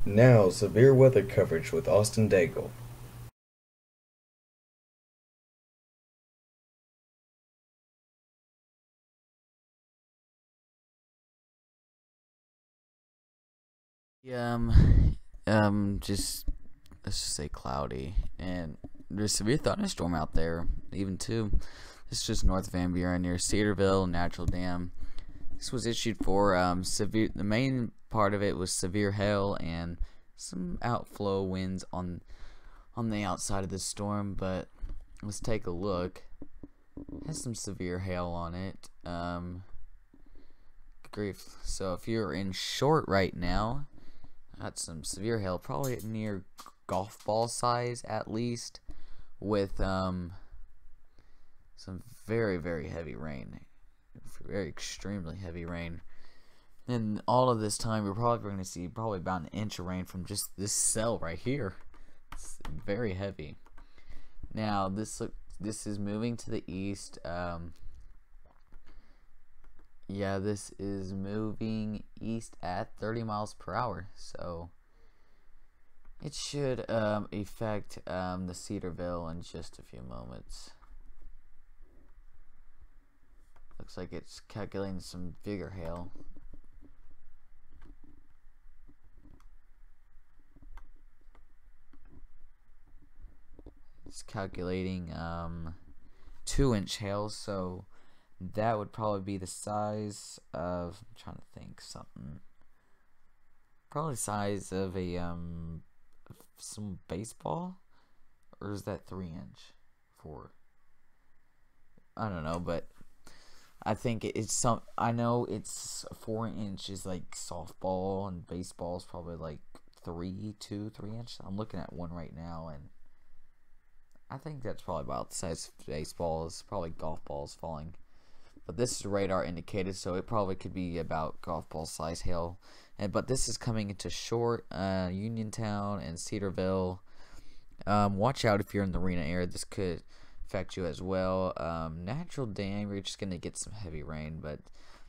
Now, severe weather coverage with Austin Daigle. Yeah, just let's just say cloudy, and there's severe thunderstorm out there, even too. This is just north of Van Buren near Cedarville, Natural Dam. This was issued for severe. The main part of it was severe hail and some outflow winds on the outside of the storm. But let's take a look. It has some severe hail on it. Grief. So if you're in Short right now, got some severe hail, probably near golf ball size at least, with some very heavy rain, very extremely heavy rain. And all of this time, we're probably going to see probably about an inch of rain from just this cell right here. It's very heavy. Now this is moving to the east. Yeah, this is moving east at 30 miles per hour. So it should affect the Cedarville in just a few moments. Looks like it's calculating some bigger hail. It's calculating 2-inch hail, so that would probably be the size of, I'm trying to think something. Probably the size of a some baseball, or is that 3-inch? 4. I don't know, but I think it's some. I know it's 4 inch is like softball, and baseball is probably like 3 inch. I'm looking at one right now, and I think that's probably about the size of baseball. Is probably golf balls falling. But this is radar indicated, so it probably could be about golf ball size hail. But this is coming into Short, Uniontown, and Cedarville. Watch out if you're in the arena area. This could affect you as well. Natural Dam, you're just going to get some heavy rain, but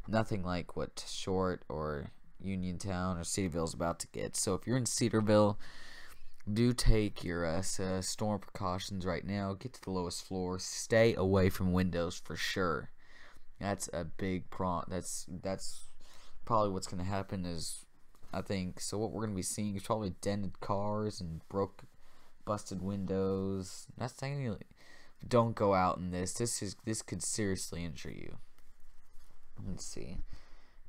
nothing like what Short or Uniontown or Cedarville is about to get. So if you're in Cedarville, do take your storm precautions right now. Get to the lowest floor. Stay away from windows for sure. That's a big problem. That's probably what's going to happen is, I think, so what we're going to be seeing is probably dented cars and busted windows. That's saying don't go out in this. This could seriously injure you. Let's see.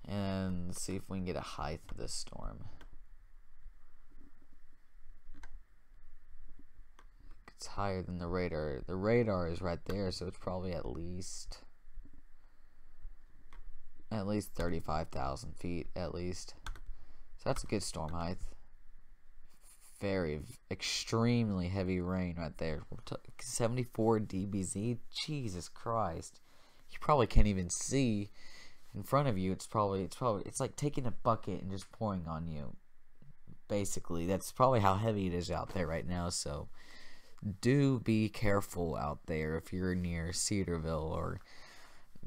And let's see if we can get a height of this storm. It's higher than the radar. The radar is right there, so it's probably at least 35,000 feet at least. So that's a good storm height. Very extremely heavy rain right there. 74 dBz. Jesus Christ. You probably can't even see in front of you. It's like taking a bucket and just pouring on you. Basically, that's probably how heavy it is out there right now. So do be careful out there if you're near Cedarville, or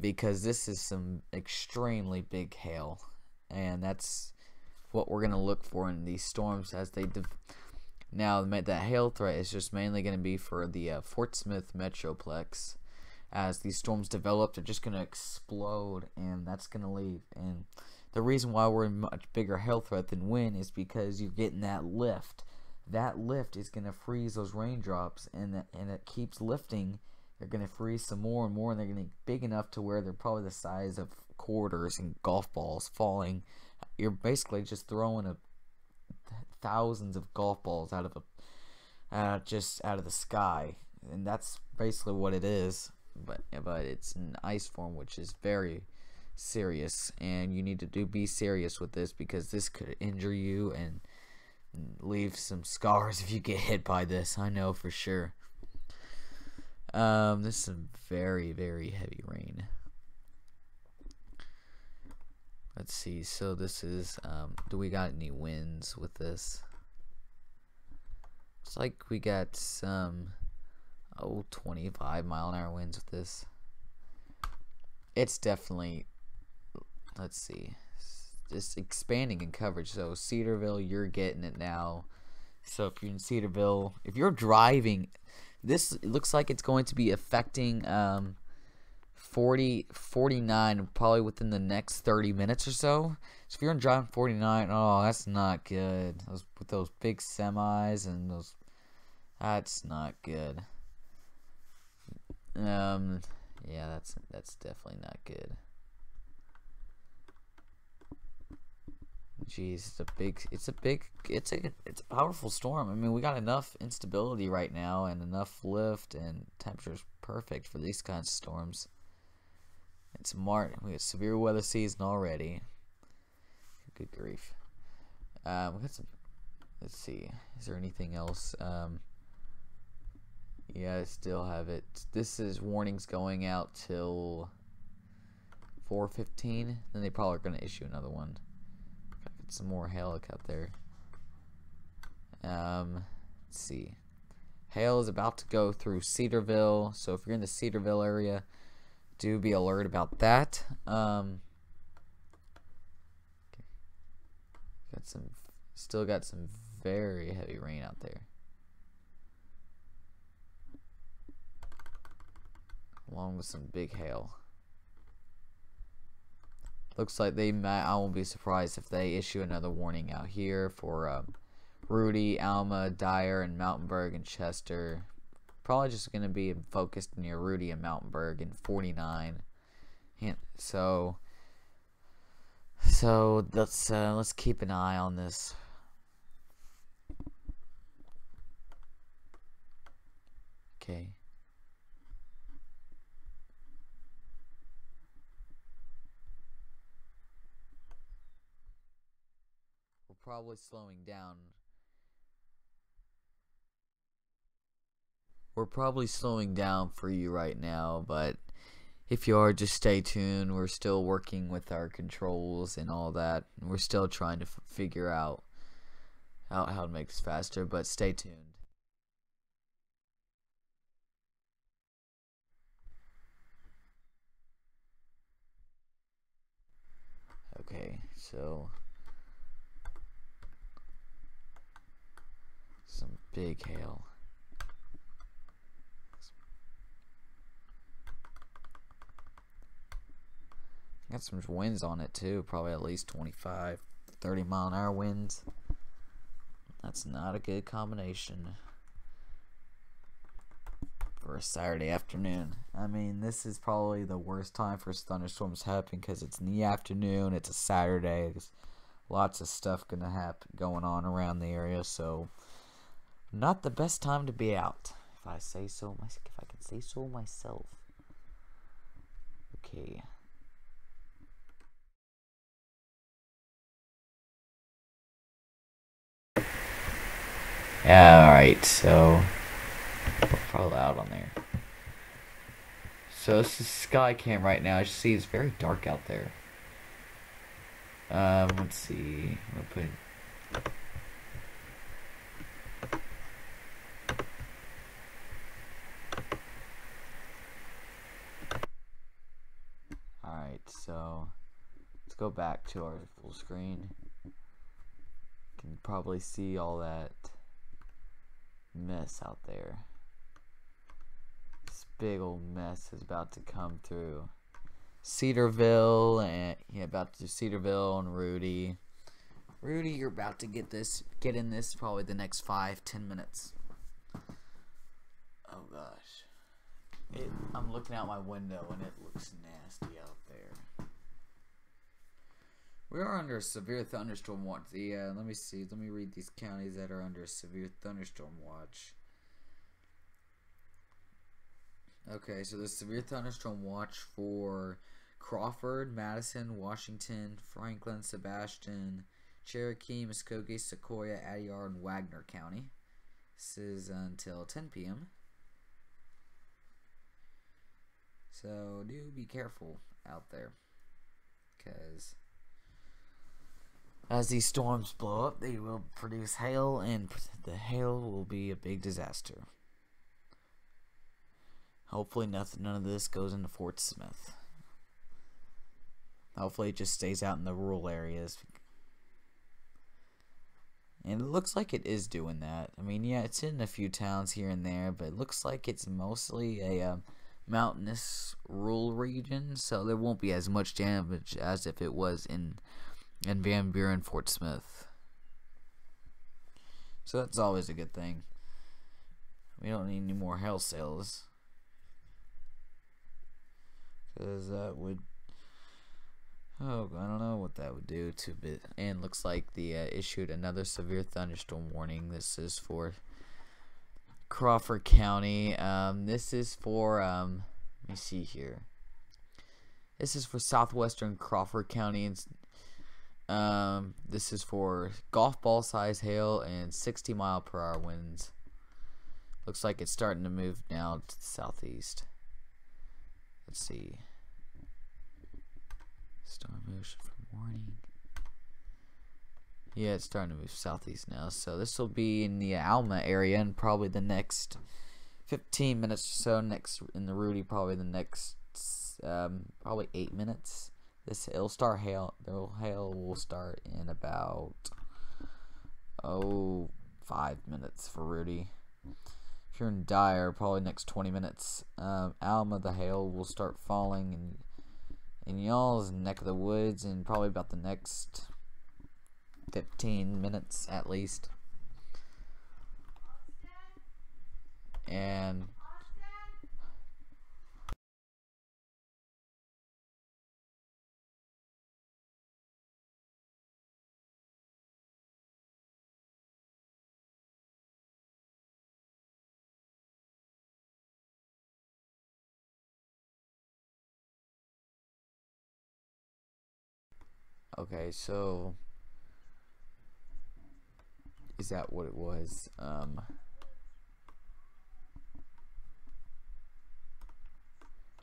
because this is some extremely big hail, and that's what we're going to look for in these storms as they now that hail threat is just mainly going to be for the Fort Smith Metroplex. As these storms develop, they're just going to explode, and that's going to leave. And the reason why we're in much bigger hail threat than wind is because you're getting that lift. That lift is going to freeze those raindrops, and it keeps lifting. They're going to freeze some more and more, and they're going to be big enough to where they're probably the size of quarters and golf balls falling. You're basically just throwing thousands of golf balls out of just out of the sky, and that's basically what it is. But it's an ice form, which is very serious, and you need to be serious with this, because this could injure you and leave some scars if you get hit by this. I know for sure. This is some very heavy rain. Let's see. So this is do we got any winds with this? Looks like we got some 25-mile-an-hour winds with this. It's definitely, let's see, just expanding in coverage. So Cedarville, you're getting it now. So if you're in Cedarville, if you're driving, this looks like it's going to be affecting 49 probably within the next 30 minutes or so. So if you're driving 49, oh, that's not good. With those big semis and those, that's not good. Yeah, that's definitely not good. Jeez, it's a powerful storm. I mean, we got enough instability right now and enough lift, and temperature's perfect for these kinds of storms. It's March. We got severe weather season already. Good grief. We got some. Let's see. Is there anything else? Yeah, I still have it. This is warnings going out till 4:15. Then they probably are going to issue another one. Get some more hail out there. Let's see. Hail is about to go through Cedarville, so if you're in the Cedarville area, do be alert about that. Still got some very heavy rain out there, along with some big hail. Looks like they might. I won't be surprised if they issue another warning out here for Rudy, Alma, Dyer, and Mountainburg and Chester. Probably just going to be focused near Rudy and Mountainburg and 49. So let's keep an eye on this. Okay. We're probably slowing down. We're probably slowing down for you right now, but if you are, just stay tuned. We're still working with our controls and all that. We're still trying to figure out how to make this faster, but stay tuned. Okay, so some big hail. Got some winds on it too, probably at least 25, 30 mile an hour winds. That's not a good combination for a Saturday afternoon. I mean, this is probably the worst time for thunderstorms happening because it's in the afternoon, it's a Saturday, there's lots of stuff going on around the area, so not the best time to be out, if I can say so myself. Okay. Alright, so we're probably loud on there. So this is Skycam right now. As you see, it's very dark out there. Let's see. I'm gonna put Alright, so let's go back to our full screen. You can probably see all that mess out there. This big old mess is about to come through Cedarville, and about to do Cedarville and Rudy. Rudy, you're about to get in this probably the next 5-10 minutes. Oh gosh. I'm looking out my window and it looks nasty out there. We are under a severe thunderstorm watch. Let me see. Let me read these counties that are under a severe thunderstorm watch. Okay, so the severe thunderstorm watch for Crawford, Madison, Washington, Franklin, Sebastian, Cherokee, Muskogee, Sequoia, Adyar, and Wagner County. This is until 10 p.m. So do be careful out there, because as these storms blow up, they will produce hail, and the hail will be a big disaster. Hopefully none of this goes into Fort Smith. Hopefully it just stays out in the rural areas, And it looks like it is doing that. I mean, yeah, it's in a few towns here and there, but it looks like it's mostly a mountainous rural region, so there won't be as much damage as if it was in Van Buren, Fort Smith. So that's always a good thing. We don't need any more hail sales, because that would, oh, I don't know what that would do to it. And looks like the issued another severe thunderstorm warning. This is for Crawford County. This is for let me see here. This is for southwestern Crawford County, and this is for golf ball size hail and 60-mile-per-hour winds. Looks like it's starting to move now to the southeast. Let's see. Storm motion from warning. Yeah, it's starting to move southeast now. So this will be in the Alma area in probably the next 15 minutes or so. Next in the Rudy, probably the next probably 8 minutes. The hail will start in about 5 minutes for Rudy. If you're in Dyer, probably next 20 minutes. Alma, the hail will start falling in y'all's neck of the woods in probably about the next 15 minutes at least. And okay, so is that what it was?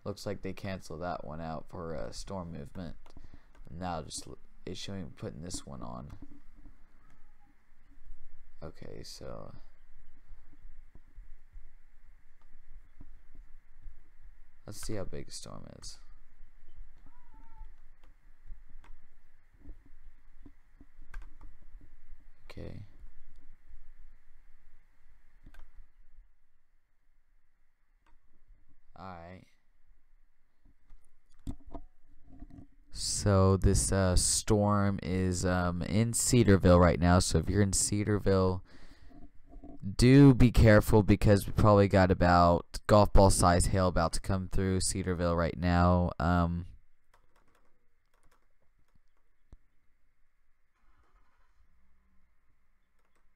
Looks like they canceled that one out for storm movement. Now just issuing, putting this one on. Okay, so let's see how big a storm is. Okay. Alright. So this storm is in Cedarville right now. So if you're in Cedarville, do be careful, because we probably got about golf ball size hail about to come through Cedarville right now.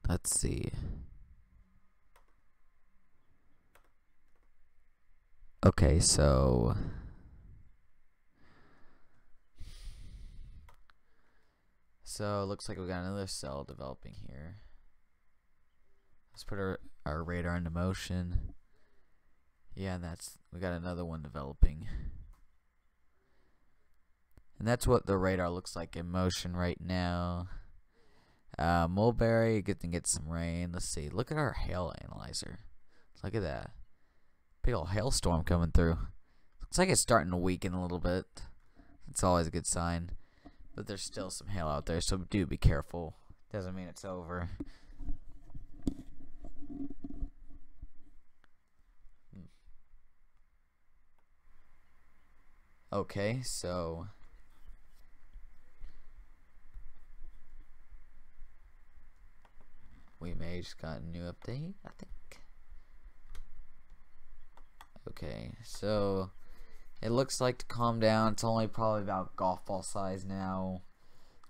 Let's see. Okay, so it looks like we got another cell developing here. Let's put our radar into motion. Yeah, and we got another one developing. And that's what the radar looks like in motion right now. Mulberry, good thing get some rain. Let's see. Look at our hail analyzer. Look at that. Big old hailstorm coming through. Looks like it's starting to weaken a little bit. It's always a good sign. But there's still some hail out there, so do be careful. Doesn't mean it's over. Okay, so we may just got a new update, I think. Okay, so it looks like to calm down. It's only probably about golf ball size now.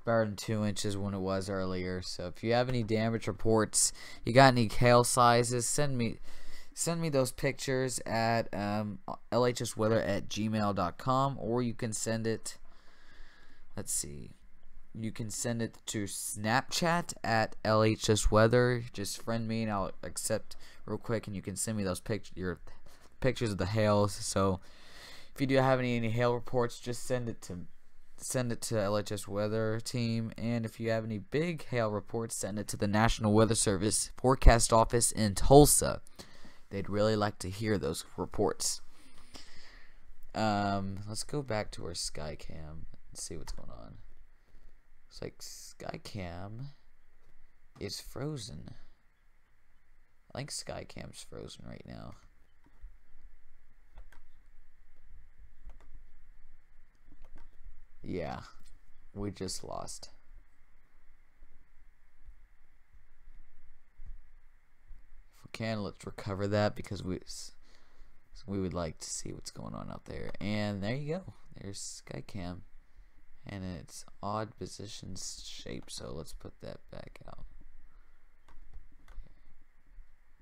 Better than 2 inches when it was earlier. So if you have any damage reports, you got any hail sizes, send me those pictures at lhsweather@gmail.com, or you can send it, let's see, you can send it to Snapchat at lhsweather. Just friend me and I'll accept real quick, and you can send me those your pictures of the hails. So if you do have any hail reports, just send it to LHS Weather Team. And if you have any big hail reports, send it to the National Weather Service Forecast Office in Tulsa. They'd really like to hear those reports. Let's go back to our Skycam and see what's going on. It's like Skycam is frozen. I think Skycam's frozen right now. Yeah, we just lost. If we can, let's recover that because we would like to see what's going on out there. And there you go. There's Skycam. And it's odd position shape, so let's put that back out.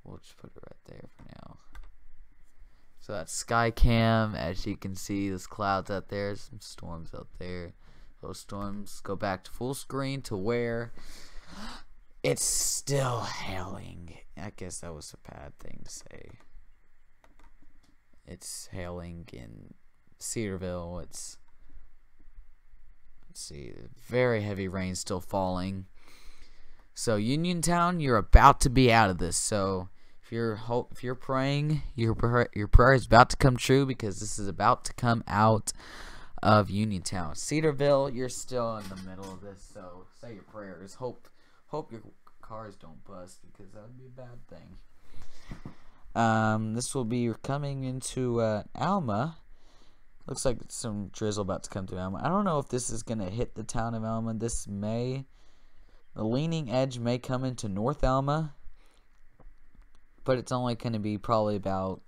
We'll just put it right there for now. So that's Skycam. As you can see, there's clouds out there, some storms out there. Those storms go back to full screen to where it's still hailing. I guess that was a bad thing to say. It's hailing in Cedarville. Let's see, very heavy rain still falling. So Uniontown, you're about to be out of this. So if you're praying, your prayer is about to come true because this is about to come out of Uniontown. Cedarville, you're still in the middle of this. So say your prayers. Hope your cars don't bust because that would be a bad thing. This will be coming into Alma. Looks like some drizzle about to come through Alma. I don't know if this is going to hit the town of Alma. The leaning edge may come into North Alma, but it's only going to be probably about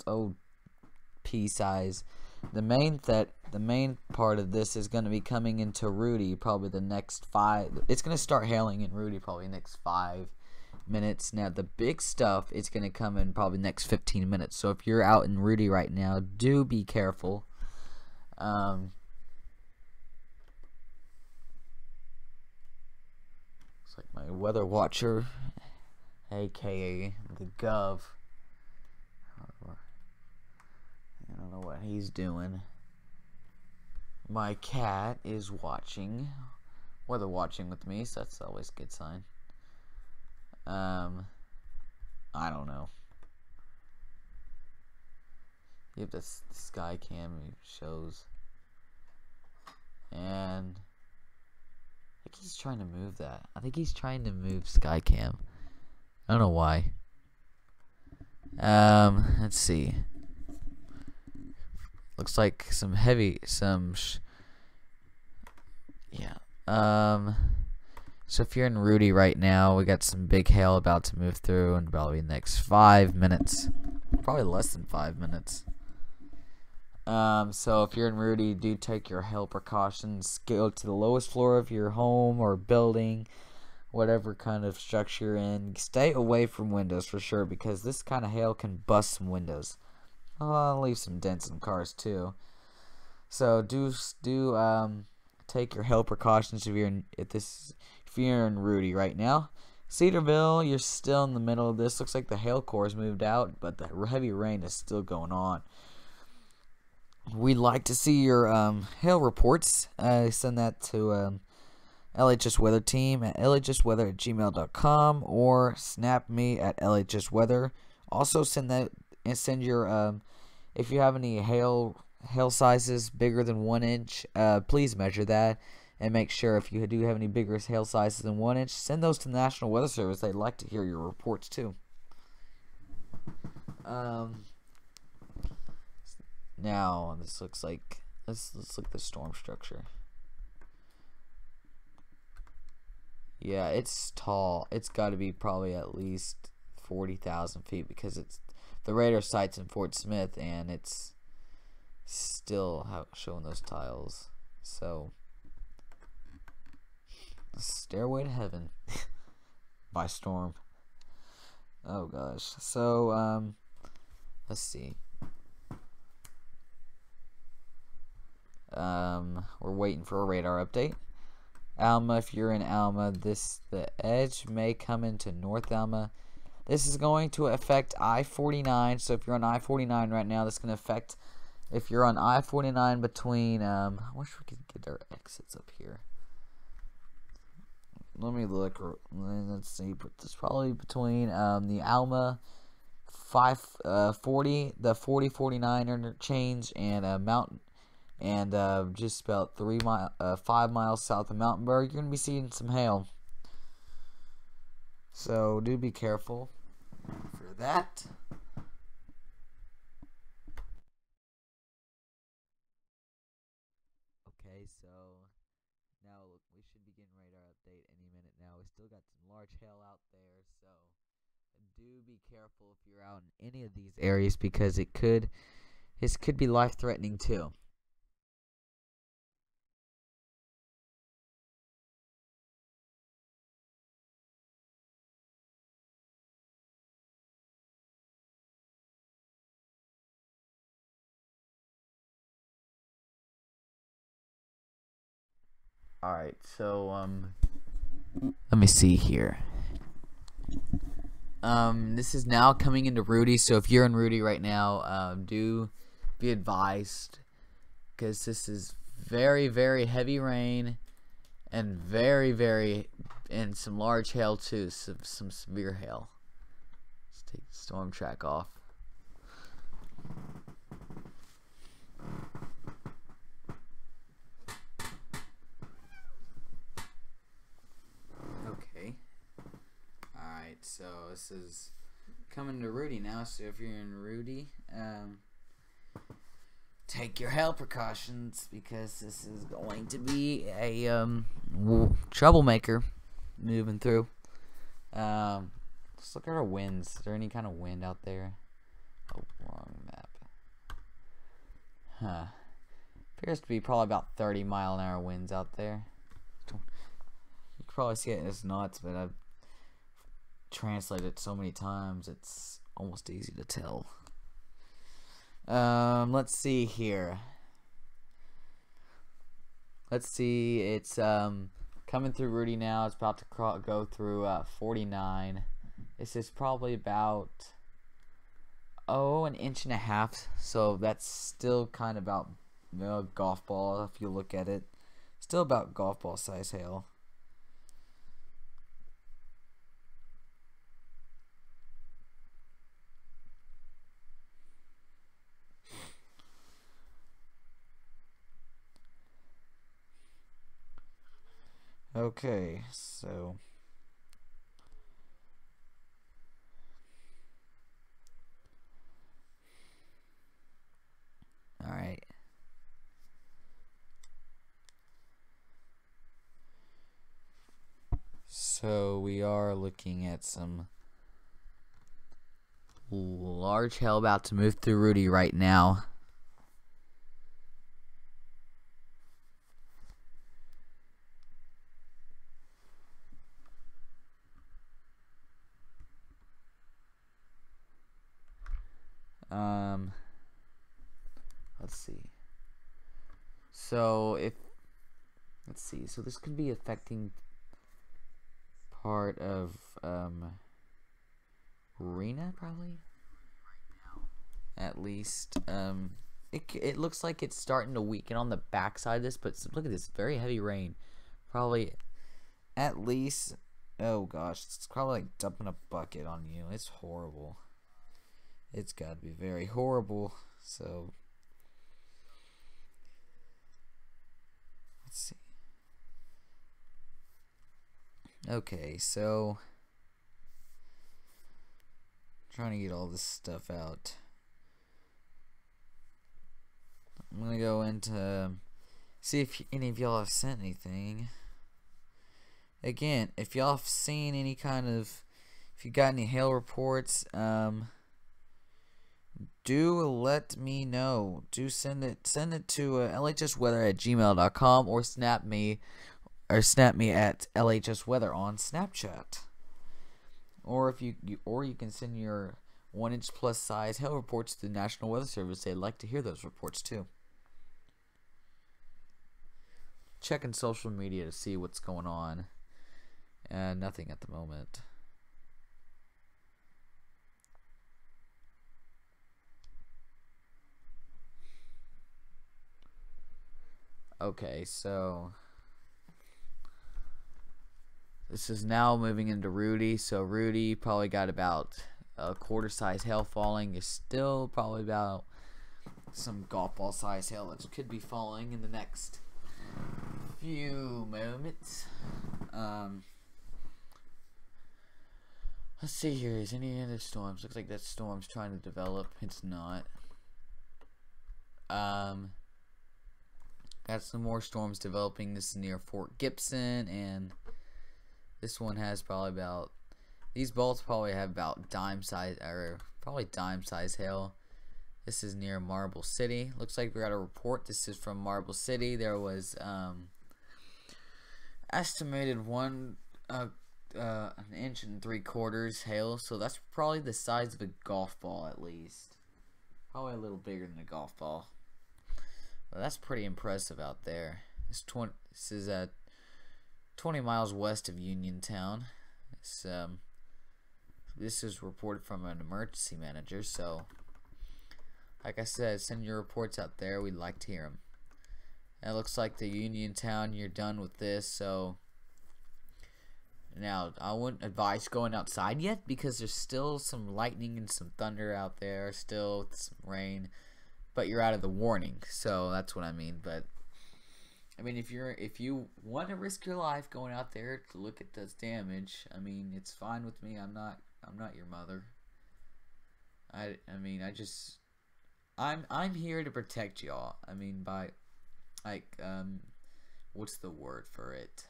pea size. The main part of this is going to be coming into Rudy probably the next 5. It's going to start hailing in Rudy probably next 5 minutes. Now the big stuff it's going to come in probably next 15 minutes. So if you're out in Rudy right now, do be careful. It's like my weather watcher, aka the Gov. I don't know what he's doing. My cat is weather watching with me, so that's always a good sign. I don't know. Yep, that's the Skycam shows. And I think he's trying to move that. I think he's trying to move Skycam. I don't know why. Let's see. Looks like so if you're in Rudy right now, we got some big hail about to move through in probably the next 5 minutes. Probably less than 5 minutes. So if you're in Rudy, do take your hail precautions. Go to the lowest floor of your home or building, whatever kind of structure you're in. Stay away from windows for sure, because this kind of hail can bust some windows. Leave some dents in cars too. So do take your hail precautions if you're in Rudy right now. Cedarville, you're still in the middle of this. Looks like the hail core has moved out, but the heavy rain is still going on. We'd like to see your hail reports. Send that to LHS Weather Team at lhsweather@gmail.com or snap me at LHSweather. Also send your if you have any hail sizes bigger than 1 inch, please measure that and make sure if you do have any bigger hail sizes than 1 inch, send those to the National Weather Service. They'd like to hear your reports too. Now this looks like let's look at the storm structure. Yeah, it's tall. It's got to be probably at least 40,000 feet because it's the radar site's in Fort Smith and it's still showing those tiles. So, Stairway to Heaven by storm. Oh gosh. So let's see. We're waiting for a radar update. Alma, if you're in Alma, the edge may come into North Alma. This is going to affect I-49. So if you're on I-49 right now, that's going to affect if you're on I-49 between I wish we could get our exits up here. Let me look. Let's see. But this probably between the Alma 540, the 4049 interchange, and Mountain, and just about 5 miles south of Mountainburg. You're gonna be seeing some hail. So do be careful for that. Okay, so now we should be getting radar update any minute now. We still got some large hail out there, so do be careful if you're out in any of these areas because this could be life threatening too. Alright, so let me see here. This is now coming into Rudy, so if you're in Rudy right now, do be advised, because this is very, very heavy rain and and some large hail too, some severe hail. Let's take the storm track off. Okay. Alright, so this is coming to Rudy now, so if you're in Rudy, take your hail precautions, because this is going to be a troublemaker moving through. Let's look at our winds. Is there any kind of wind out there? Oh, wrong map. Huh. Appears to be probably about 30-mile-an-hour winds out there. You can probably see it as knots, but I've translated it so many times it's almost easy to tell. Let's see here. Let's see. It's coming through Rudy now. It's about to go through 49. This is probably about an inch and a half. So that's still kind of about golf ball if you look at it. Still about golf ball size hail. Okay, so all right. So we are looking at some large hail about to move through Rudy right now. Let's see. So let's see. So this could be affecting part of Rena, probably. At least it looks like it's starting to weaken on the backside of this, but look at this very heavy rain. Probably at least, oh gosh, it's probably like dumping a bucket on you. It's horrible. It's got to be very horrible. So let's see. Okay, so trying to get all this stuff out. I'm gonna go into see if any of y'all have sent anything. Again, if y'all have seen any kind of, if you got any hail reports, do let me know. Do send it to lhsweather@gmail.com or snap me at lhsweather on Snapchat. Or if you can send your 1-inch plus size hail reports to the National Weather Service. They'd like to hear those reports too. Checking social media to see what's going on. Nothing at the moment. Okay, so this is now moving into Rudy. So Rudy probably got about a quarter size hail falling. Is still probably about some golf ball size hail that could be falling in the next few moments. Let's see here. Is any other storms? Looks like that storm's trying to develop. It's not. Got some more storms developing. This is near Fort Gibson, and this one has probably about. These bolts probably have about dime size hail. This is near Marble City. Looks like we got a report. This is from Marble City. There was estimated an inch and 3/4 hail, so that's probably the size of a golf ball at least. Probably a little bigger than a golf ball. Well, that's pretty impressive out there. This is at 20 miles west of Uniontown. This is reported from an emergency manager, so like I said, send your reports out there. We'd like to hear them. And it looks like the Uniontown, you're done with this, so now I wouldn't advise going outside yet because there's still some lightning and some thunder out there, still some rain, but you're out of the warning, so that's what I mean. But I mean, if you want to risk your life going out there to look at this damage, I mean, it's fine with me. I'm not your mother. I'm here to protect y'all. I mean, by like what's the word for it?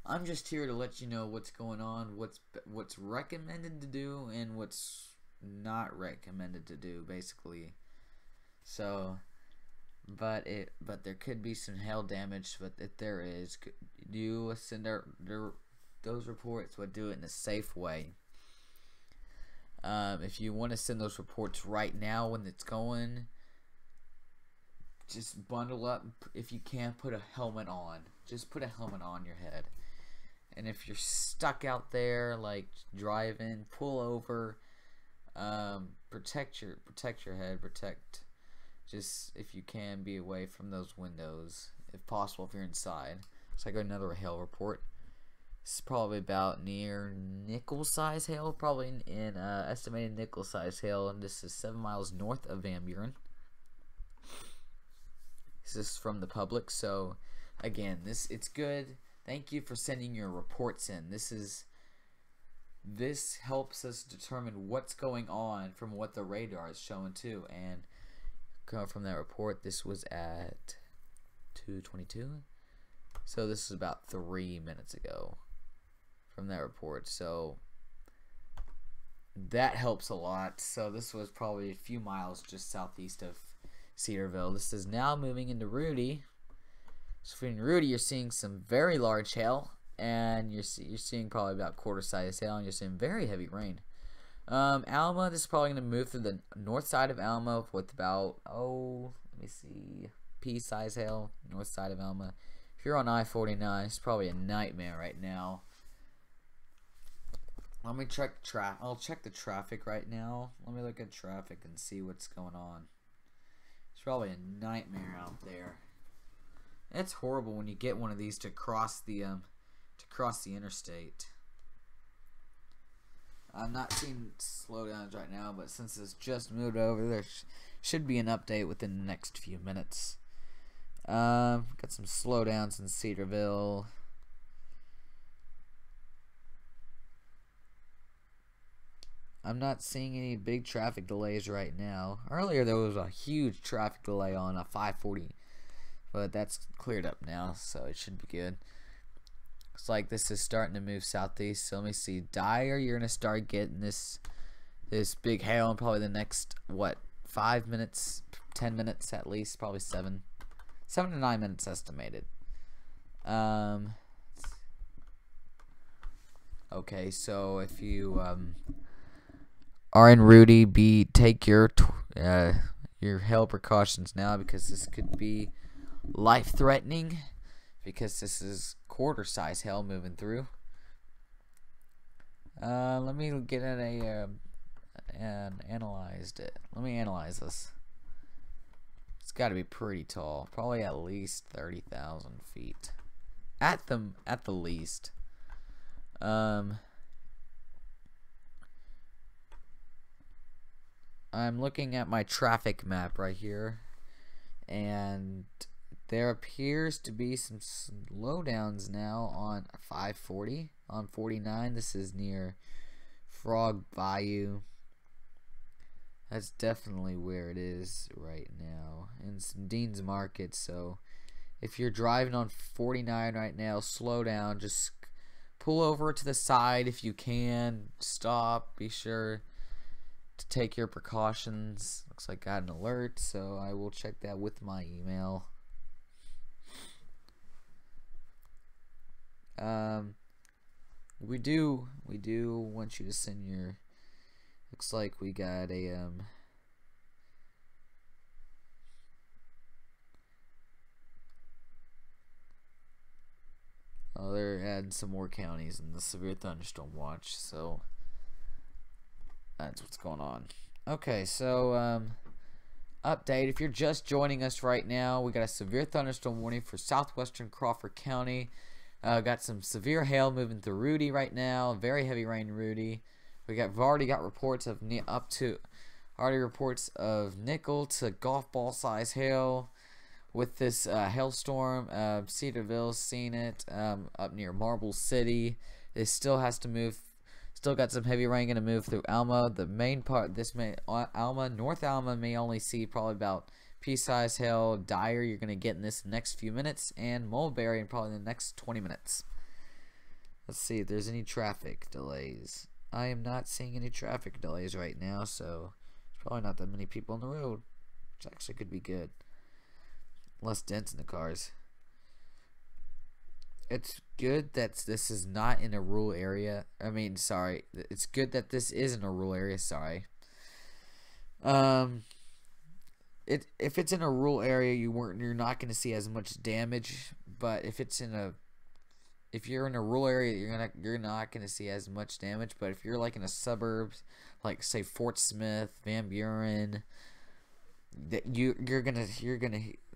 I'm just here to let you know what's going on, what's recommended to do, and what's not recommended to do, basically. So, but there could be some hail damage. But if there is, you send those reports, but do it in a safe way. If you want to send those reports right now when it's going, just bundle up. If you can't, put a helmet on. Just put a helmet on your head. And if you're stuck out there, like driving, pull over. Protect your head. Just if you can, be away from those windows if possible. If you're inside, so I got another hail report. This is probably about near nickel size hail, probably in estimated nickel size hail, and this is 7 miles north of Van Buren. This is from the public, so again, it's good. Thank you for sending your reports in. This helps us determine what's going on from what the radar is showing too. And coming from that report, this was at 2:22, so this is about 3 minutes ago from that report, so that helps a lot. So this was probably a few miles just southeast of Cedarville. This is now moving into Rudy. So in Rudy, you're seeing some very large hail, and you're seeing probably about quarter size hail, and you're seeing very heavy rain. Alma, this is probably going to move through the north side of Alma with about, let me see, pea size hail, north side of Alma. If you're on I-49, it's probably a nightmare right now. Let me check I'll check the traffic right now. Let me look at traffic and see what's going on. It's probably a nightmare out there. It's horrible when you get one of these to cross the interstate. I'm not seeing slowdowns right now, but since it's just moved over, there should be an update within the next few minutes. Got some slowdowns in Cedarville. I'm not seeing any big traffic delays right now. Earlier there was a huge traffic delay on a 540, but that's cleared up now, so it should be good. Looks like this is starting to move southeast. So let me see. Dyer, you're gonna start getting this big hail in probably the next 5 minutes, 10 minutes at least, probably 7 to 9 minutes estimated. Okay, so if you are in Rudy, take your hail precautions now, because this could be life-threatening, because this is quarter size hail moving through. Let me get at and analyzed it. Let me analyze this. It's got to be pretty tall, probably at least 30,000 feet, at the least. I'm looking at my traffic map right here, and there appears to be some slowdowns now on 540 on 49. This is near Frog Bayou. That's definitely where it is right now, in some Dean's Market. So if you're driving on 49 right now, slow down. Just pull over to the side if you can. Stop. Be sure to take your precautions. Looks like I got an alert, so I will check that with my email. We do want you to send your. Looks like we got a oh, they're adding some more counties in the severe thunderstorm watch, so that's what's going on. Okay, so update. If you're just joining us right now, we got a severe thunderstorm warning for southwestern Crawford County. Got some severe hail moving through Rudy right now. Very heavy rain, Rudy. We've already got reports of reports of nickel to golf ball size hail with this hailstorm. Cedarville's seen it up near Marble City. It still has to move. Still got some heavy rain going to move through Alma. The main part, North Alma may only see probably about pea-sized hail. Dyer, you're going to get in this next few minutes, and Mulberry in probably the next 20 minutes. Let's see if there's any traffic delays. I am not seeing any traffic delays right now, so there's probably not that many people on the road, which actually could be good. Less dents in the cars. It's good that this is not in a rural area. It's good that this is in a rural area. If it's in a rural area, you're not going to see as much damage. But if you're in a rural area, you're not going to see as much damage. But if you're like in a suburbs, like say Fort Smith, Van Buren, the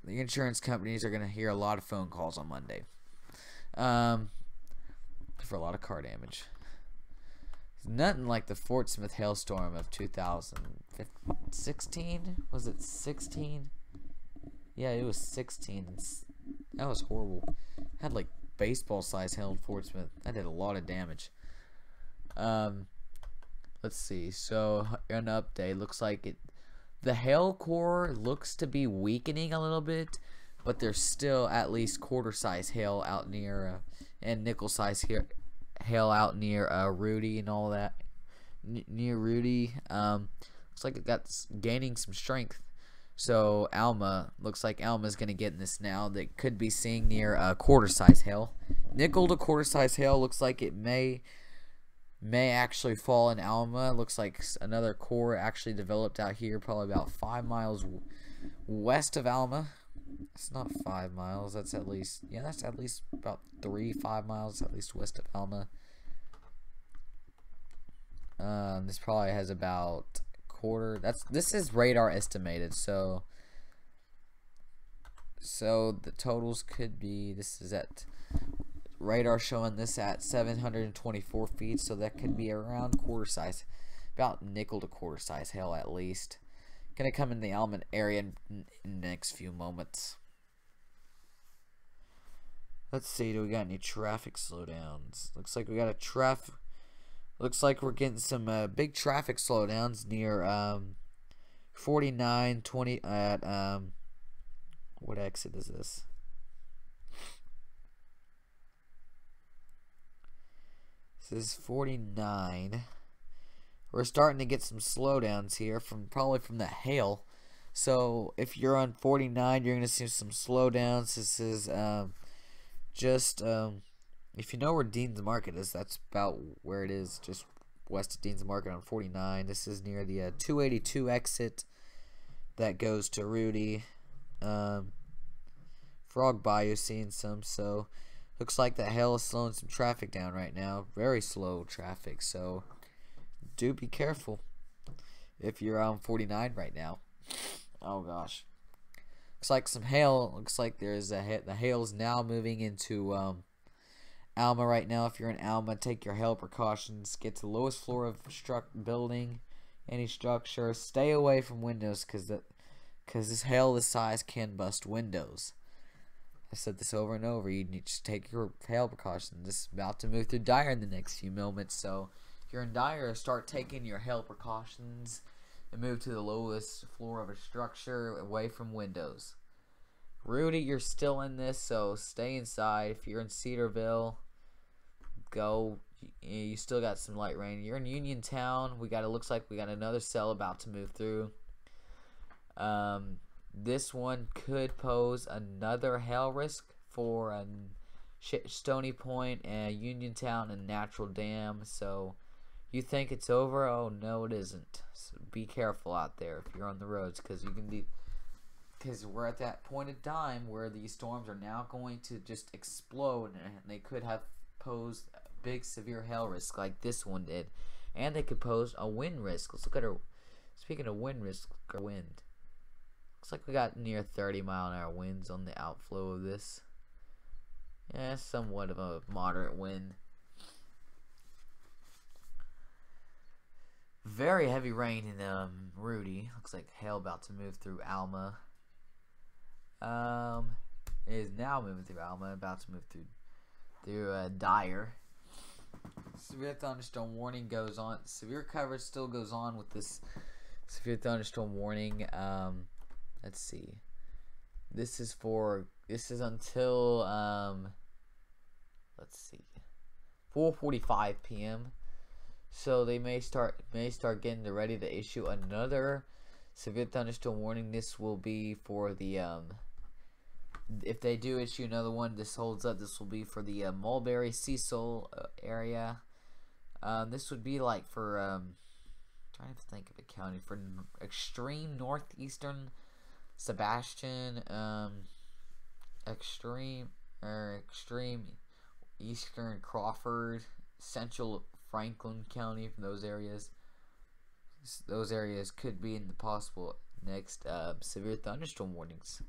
insurance companies are gonna hear a lot of phone calls on Monday, for a lot of car damage. Nothing like the Fort Smith hailstorm of 2016. Was it 16? Yeah, it was 16. That was horrible. Had like baseball size hail in Fort Smith. That did a lot of damage. Let's see. So an update. Looks like the hail core looks to be weakening a little bit, but there's still at least quarter size hail out near and nickel size hail out near Rudy and all that. Near Rudy, looks like it got gaining some strength. So Alma, looks like Alma's gonna get in this now. That could be seeing near quarter size hail. Nickel to quarter size hail looks like it may actually fall in Alma. Looks like another core actually developed out here, probably about 5 miles west of Alma. It's not 5 miles. That's at least about 5 miles at least west of Alma. This probably has about quarter. This is radar estimated, so the totals could be. This is at radar showing this at 724 feet, so that could be around quarter size, about nickel to quarter size hail at least. Gonna come in the Alma area in the next few moments. Let's see, do we got any traffic slowdowns? Looks like we got looks like we're getting some big traffic slowdowns near 4920 at what exit is this? This is 49. We're starting to get some slowdowns here probably from the hail. So if you're on 49, you're going to see some slowdowns. This is if you know where Dean's Market is, that's about where it is, just west of Dean's Market on 49. This is near the 282 exit that goes to Rudy. Frog Bayou seeing some, so looks like the hail is slowing some traffic down right now. Very slow traffic, so do be careful if you're on 49 right now. Oh gosh. Looks like some hail. Looks like there's the hail is now moving into Alma right now. If you're in Alma, take your hail precautions. Get to the lowest floor of building, any structure. Stay away from windows because this hail this size can bust windows. I've said this over and over. You need to take your hail precautions. This is about to move through Dyer in the next few moments. So if you're in Dyer, start taking your hail precautions and move to the lowest floor of a structure away from windows. Rudy, you're still in this, so stay inside. If you're in Cedarville, go. You still got some light rain. You're in Uniontown. Looks like we got another cell about to move through. This one could pose another hail risk for Stony Point and Uniontown and Natural Dam. So you think it's over? Oh no, it isn't. So be careful out there if you're on the roads, because we're at that point in time where these storms are now going to just explode, and they could have posed a big severe hail risk like this one did, and they could pose a wind risk. Let's look at speaking of wind risk, wind. Looks like we got near 30-mile-an-hour winds on the outflow of this. Yeah, somewhat of a moderate wind. Very heavy rain in Rudy. Looks like hail about to move through Alma. It is now moving through Alma, about to move through Dyer. Severe thunderstorm warning goes on. Severe coverage still goes on with this severe thunderstorm warning. Let's see. This is until let's see, 4:45 p.m. So they may start getting ready to issue another severe thunderstorm warning. This will be for the if they do issue another one, this holds up. This will be for the Mulberry Cecil area. This would be like for trying to think of a county for extreme northeastern Sebastian, extreme eastern Crawford, central Franklin County. From those areas could be in the possible next severe thunderstorm warnings.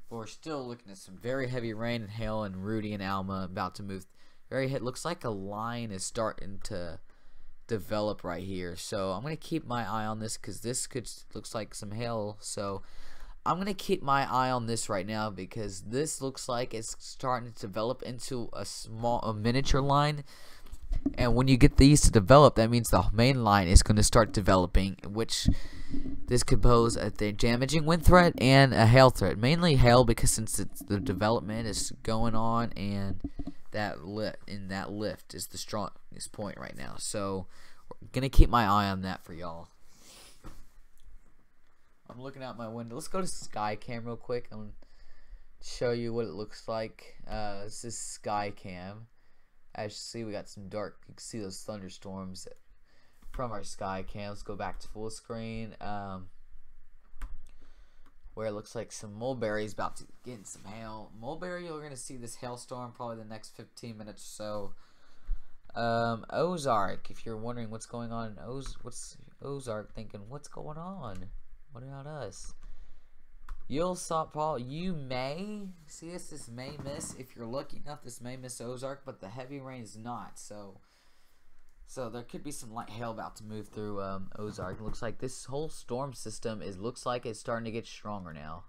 But we're still looking at some very heavy rain and hail in Rudy and Alma about to move. Looks like a line is starting to develop right here. So I'm gonna keep my eye on this, because this looks like some hail. So I'm gonna keep my eye on this right now, because this looks like it's starting to develop into a miniature line. And when you get these to develop, that means the main line is going to start developing, which this could pose a damaging wind threat and a hail threat. Mainly hail, because since the development is going on, and that lift is the strongest point right now. So we're going to keep my eye on that for y'all. I'm looking out my window. Let's go to Skycam real quick. I'm going to show you what it looks like. This is Skycam. As you see, we got some dark. You can see those thunderstorms from our Skycam. Let's go back to full screen. Where it looks like some Mulberry's about to get some hail. Mulberry, you're going to see this hailstorm probably the next 15 minutes or so. Ozark, if you're wondering what's going on, what's Ozark thinking? What's going on? What about us? You may see this may miss, if you're lucky enough, this may miss Ozark, but the heavy rain is not. So there could be some light hail about to move through Ozark. It looks like this whole storm system looks like it's starting to get stronger now.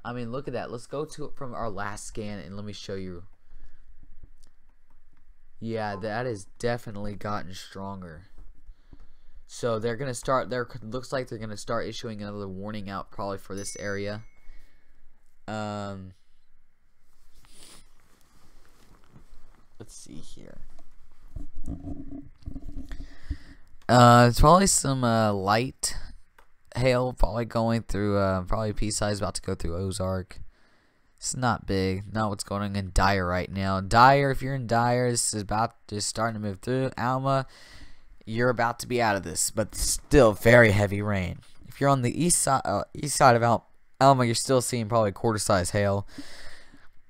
I mean, look at that. Let's go to it from our last scan, and let me show you. Yeah, that has definitely gotten stronger. So they're gonna start. Looks like they're gonna start issuing another warning out, probably for this area. Let's see here. It's probably some light hail, probably going through. Probably pea-size about to go through Ozark. It's not big. Not what's going on in Dyer right now. Dyer, if you're in Dyer, this is about just starting to move through. Alma, you're about to be out of this, but still very heavy rain. If you're on the east side of Alma, you're still seeing probably quarter-size hail.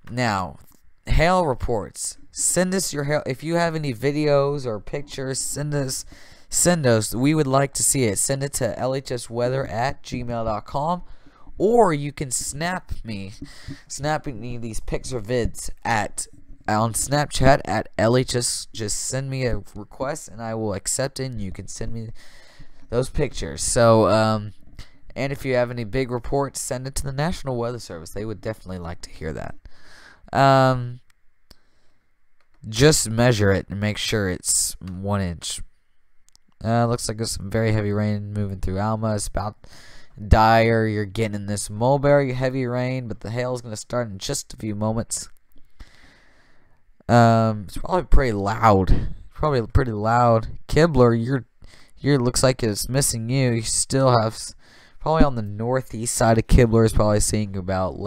Now, hail reports. Send us your hail. If you have any videos or pictures, send us. We would like to see it. Send it to lhsweather@gmail.com, or you can snap me these pics or vids on Snapchat at LHS. Just send me a request and I will accept it, and you can send me those pictures. So and if you have any big reports, send it to the National Weather Service. They would definitely like to hear that. Just measure it and make sure it's 1 inch. Looks like there's some very heavy rain moving through Alma. It's about Dyer. You're getting this Mulberry heavy rain, but the hail is going to start in just a few moments. It's probably pretty loud. Kibler, you're looks like it's missing you. You still have probably on the northeast side of Kibler is probably seeing about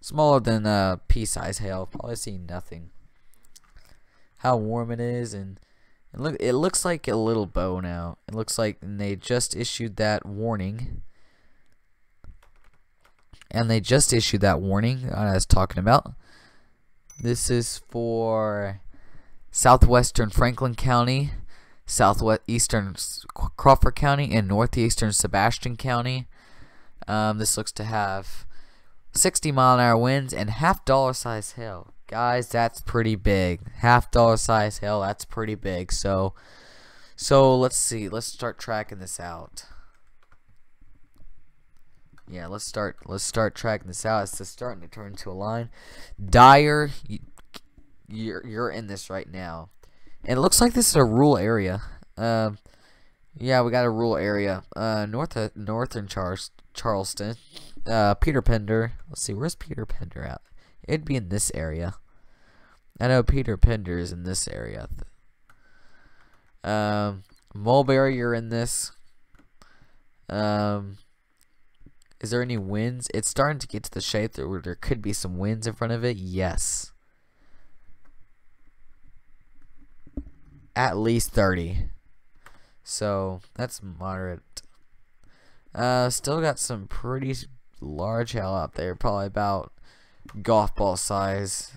smaller than pea-size hail. Probably seeing nothing. How warm it is, and look, it looks like a little bow now. It looks like they just issued that warning. I was talking about. This is for southwestern Franklin County, southwestern Crawford County, and northeastern Sebastian County. This looks to have 60-mile-an-hour winds and $half size hail. Guys, that's pretty big. $half size hail, that's pretty big. So let's see. Let's start tracking this out. Yeah, let's start tracking this out. It's just starting to turn into a line. Dyer, you're in this right now, and it looks like this is a rural area. Yeah, we got a rural area. Northern Charleston. Peter Pender. Let's see, where's Peter Pender at? It'd be in this area. I know Peter Pender is in this area. Mulberry, you're in this. Is there any winds? It's starting to get to the shape where there could be some winds in front of it. Yes. At least 30. So that's moderate. Still got some pretty large hail out there. Probably about golf ball size.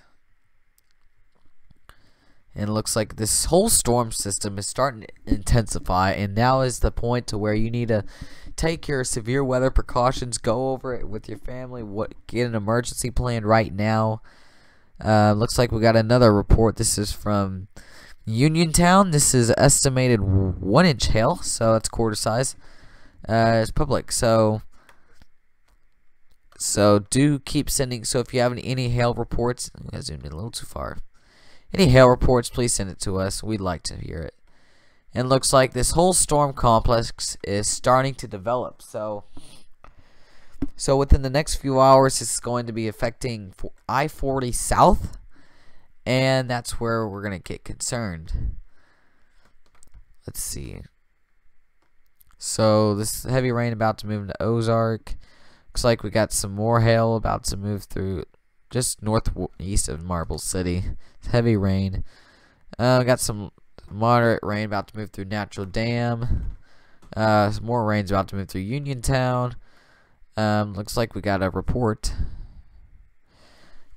And it looks like this whole storm system is starting to intensify, and now is the point to where you need to take your severe weather precautions, go over it with your family, get an emergency plan right now. Looks like we got another report. This is from Uniontown. This is estimated 1 inch hail, so that's quarter size. It's public, so do keep sending. So if you have any hail reports, I zoomed in a little too far. Any hail reports, please send it to us. We'd like to hear it. And looks like this whole storm complex is starting to develop. So within the next few hours, it's going to be affecting I-40 South, and that's where we're going to get concerned. Let's see. So this heavy rain about to move into Ozark. Looks like we got some more hail about to move through just northeast of Marble City. It's heavy rain. Got some moderate rain about to move through Natural Dam. Some more rain's about to move through Uniontown. Looks like we got a report.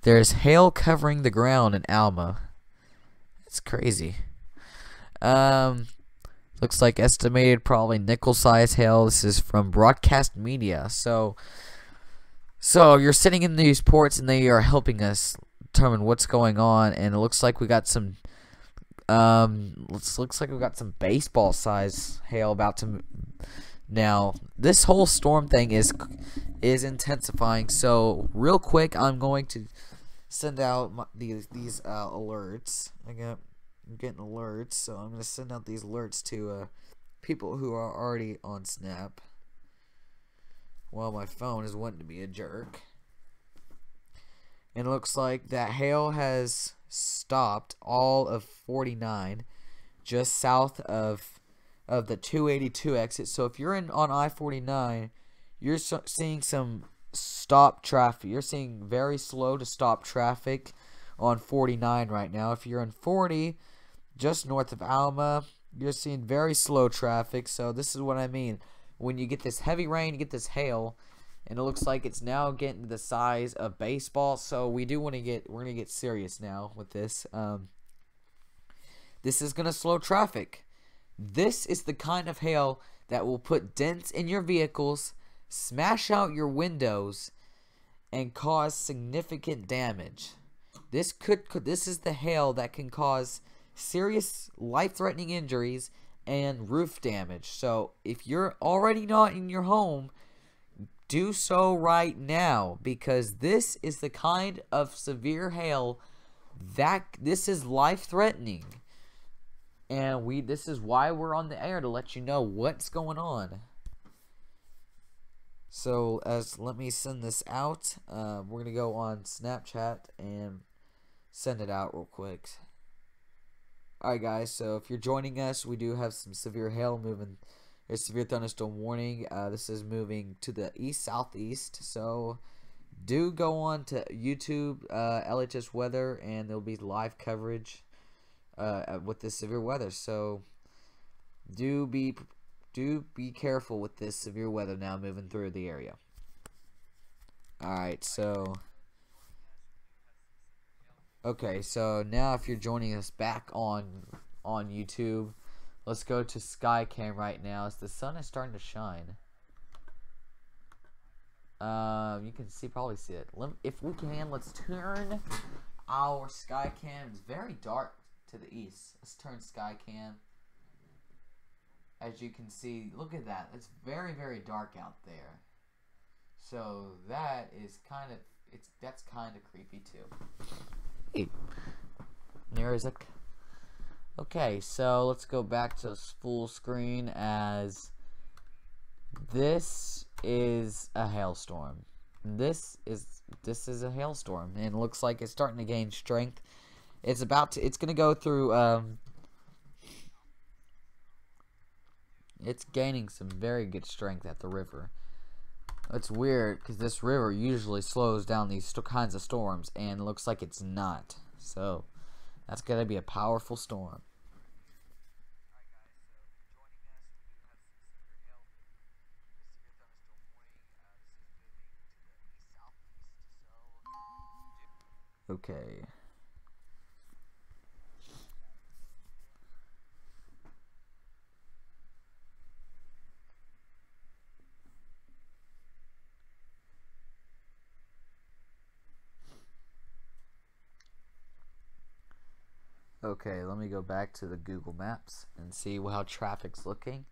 There's hail covering the ground in Alma. It's crazy. Looks like estimated probably nickel-size hail. This is from Broadcast Media. So you're sitting in these ports, and they are helping us determine what's going on. And it looks like we got some. Looks like we got some baseball-size hail about to. Now this whole storm thing is intensifying. So real quick, I'm going to send out these alerts. I'm getting alerts, so I'm going to send out these alerts to people who are already on Snap. While my phone is wanting to be a jerk. And it looks like that hail has stopped all of 49 just south of the 282 exit. So if you're on I-49, you're seeing some stop traffic. You're seeing very slow to stop traffic on 49 right now. If you're on 40, just north of Alma, you're seeing very slow traffic. So this is what I mean. When you get this heavy rain, you get this hail, and it looks like it's now getting the size of baseball. So we're gonna get serious now with this. This is gonna slow traffic. This is the kind of hail that will put dents in your vehicles, smash out your windows, and cause significant damage. This is the hail that can cause serious life-threatening injuries and roof damage. So if you're already not in your home, do so right now, because this is the kind of severe hail that this is life-threatening. And this is why we're on the air, to let you know what's going on. So, let me send this out. We're going to go on Snapchat and send it out real quick. Alright guys, so if you're joining us, we do have some severe hail moving. There's severe thunderstorm warning. This is moving to the east-southeast. So, do go on to YouTube, LHS Weather, and there'll be live coverage with this severe weather. So, do be careful with this severe weather now moving through the area. Alright, so okay, so now if you're joining us back on YouTube, let's go to Skycam right now as the sun is starting to shine. You can probably see it. If we can, let's turn our Skycam. It's very dark to the east. Let's turn Skycam. As you can see, look at that. It's very, very dark out there. So that is that's kind of creepy too. Hey, there is a. Okay, so let's go back to full screen, as this is a hailstorm. This is a hailstorm, and it looks like it's starting to gain strength. It's gonna go through. It's gaining some very good strength at the river. It's weird because this river usually slows down these kinds of storms, and it looks like it's not. So that's gonna be a powerful storm. Okay. Okay, let me go back to the Google Maps and see how traffic's looking.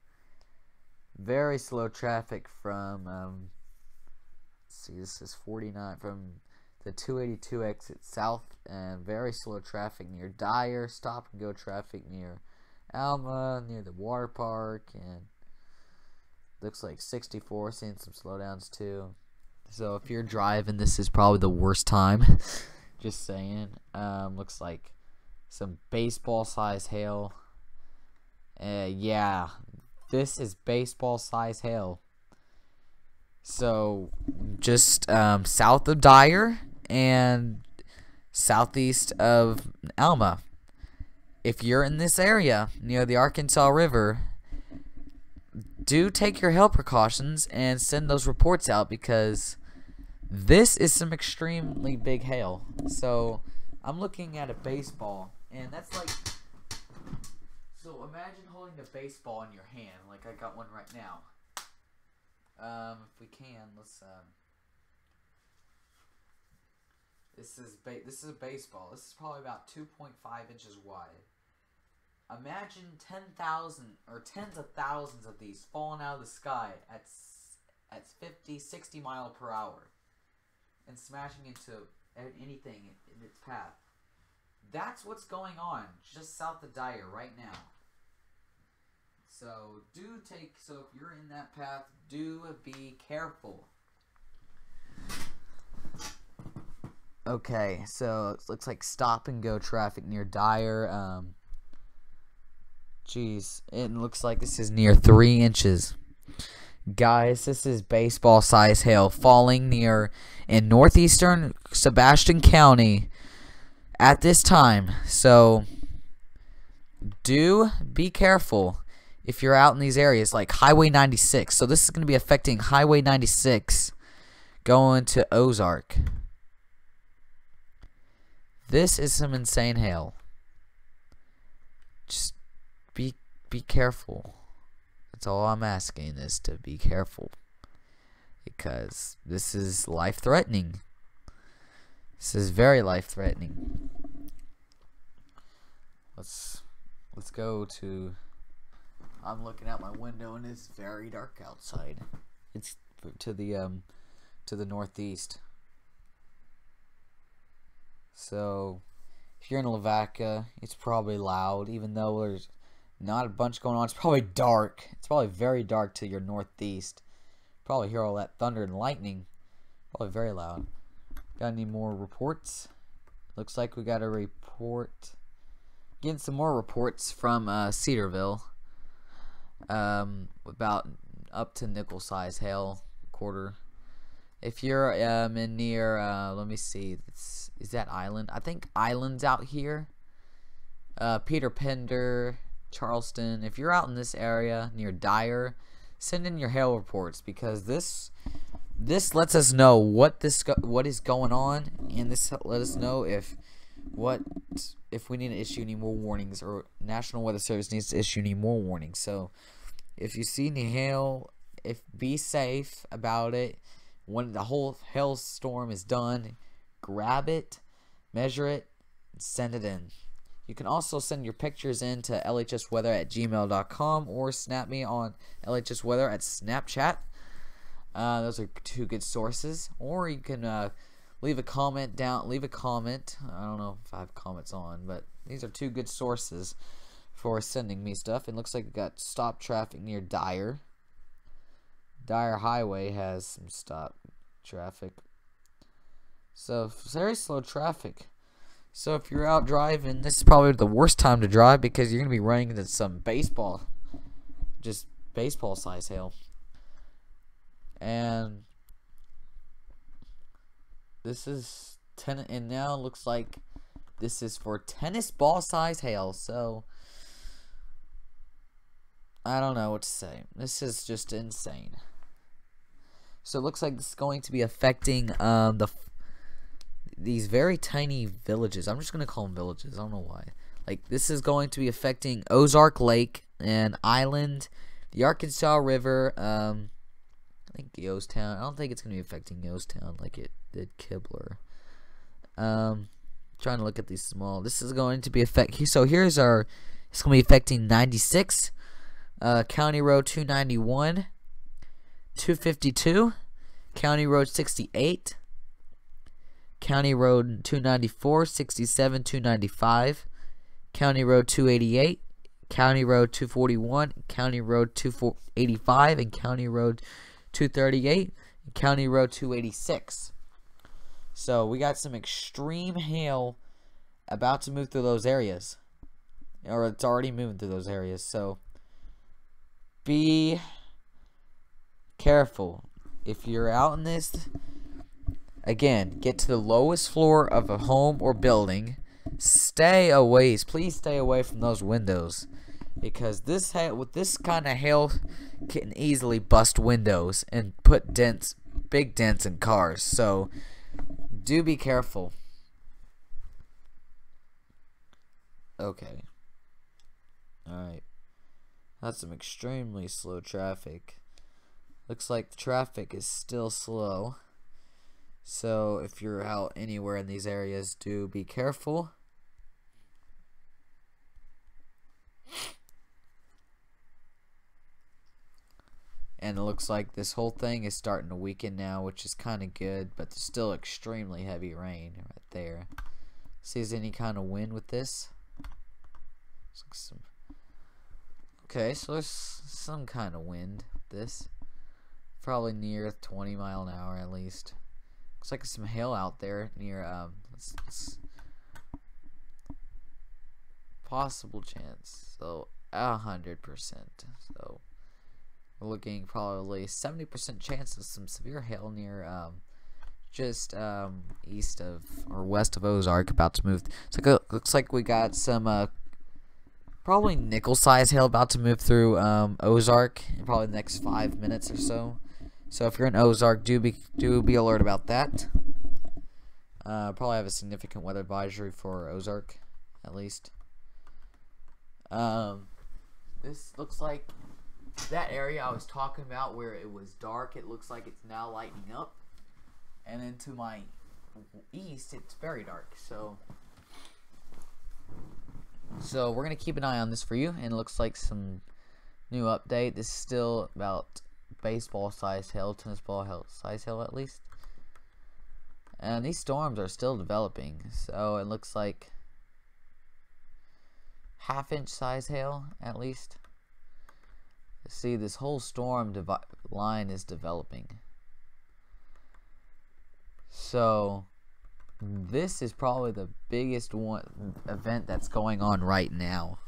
Very slow traffic from, let's see, this is 49 from the 282 exit south, and very slow traffic near Dyer, stop and go traffic near Alma, near the water park, and looks like 64, seeing some slowdowns too. So if you're driving, this is probably the worst time. Just saying. Looks like some baseball size hail. Yeah, this is baseball size hail. So just south of Dyer and southeast of Alma. If you're in this area near the Arkansas River, do take your hail precautions and send those reports out, because this is some extremely big hail. So I'm looking at a baseball, and that's like, so imagine holding a baseball in your hand, like I got one right now. If we can, let's this is a baseball. This is probably about 2.5 inches wide. Imagine 10,000 or tens of thousands of these falling out of the sky at 50, 60 mile per hour and smashing into anything in its path. That's what's going on just south of Dyer right now. So if you're in that path, do be careful. Okay, so it looks like stop and go traffic near Dyer. Jeez, it looks like this is near 3 inches. Guys, this is baseball size hail falling in northeastern Sebastian County at this time. So do be careful if you're out in these areas, like Highway 96. So this is going to be affecting Highway 96 going to Ozark. This is some insane hail. Just be careful. That's all I'm asking, is to be careful, because this is life-threatening. This is very life-threatening. Let's go to. I'm looking out my window and it's very dark outside. It's to the northeast. So if you're in Lavaca, it's probably loud, even though there's not a bunch going on. It's probably dark. It's probably very dark to your northeast. Probably hear all that thunder and lightning. Probably very loud. Got any more reports? Looks like we got a report. Getting some more reports from Cedarville. About up to nickel size hail quarter. If you're in near, let me see, is that Island? I think Island's out here. Peter Pender, Charleston. If you're out in this area near Dyer, send in your hail reports, because this lets us know what is going on, and this let us know if we need to issue any more warnings, or National Weather Service needs to issue any more warnings. So if you see any hail, be safe about it. When the whole hailstorm is done, grab it, measure it, and send it in. You can also send your pictures in to lhsweather@gmail.com or snap me on lhsweather at Snapchat. Those are two good sources. Or you can leave a comment down. Leave a comment. I don't know if I have comments on, but these are two good sources for sending me stuff. It looks like we got stop traffic near Dyer. Dyer Highway has some stop traffic. So very slow traffic. So if you're out driving, this is probably the worst time to drive, because you're going to be running into some baseball size hail. And this is and now it looks like this is for tennis ball size hail. So I don't know what to say. This is just insane. So it looks like this is going to be affecting these very tiny villages. I'm just going to call them villages. I don't know why. Like, this is going to be affecting Ozark Lake and Island, the Arkansas River, I think Yostown. I don't think it's going to be affecting Yostown like it did Kibler. Trying to look at these small. This is going to be so here's our, it's going to be affecting 96, County Road 291, 252, County Road 68, County Road 294, 67, 295, County Road 288, County Road 241, County Road 285, and County Road 238, and County Road 286. So we got some extreme hail about to move through those areas, or it's already moving through those areas. So be careful. If you're out in this, again, get to the lowest floor of a home or building. Please stay away from those windows, because with this kind of hail can easily bust windows and put big dents in cars. So do be careful. Okay. Alright. That's some extremely slow traffic. Looks like the traffic is still slow. So if you're out anywhere in these areas, do be careful. And it looks like this whole thing is starting to weaken now, which is kind of good, but there's still extremely heavy rain right there. See, is any kind of wind with this? Okay, so there's some kind of wind with this. Probably near 20 mile an hour at least. Looks like there's some hail out there near possible chance. So 100%. So we're looking probably 70% chance of some severe hail near just east of or west of Ozark, about to move. So looks like we got some probably nickel size hail about to move through Ozark in probably the next 5 minutes or so. So if you're in Ozark, do be alert about that. Probably have a significant weather advisory for Ozark, at least. This looks like that area I was talking about where it was dark. It looks like it's now lightening up, and then to my east, it's very dark. So we're gonna keep an eye on this for you. And it looks like some new update. This is still about baseball size hail, tennis ball size hail at least. And these storms are still developing, so it looks like half-inch size hail at least. See, this whole storm line is developing. So this is probably the biggest event that's going on right now.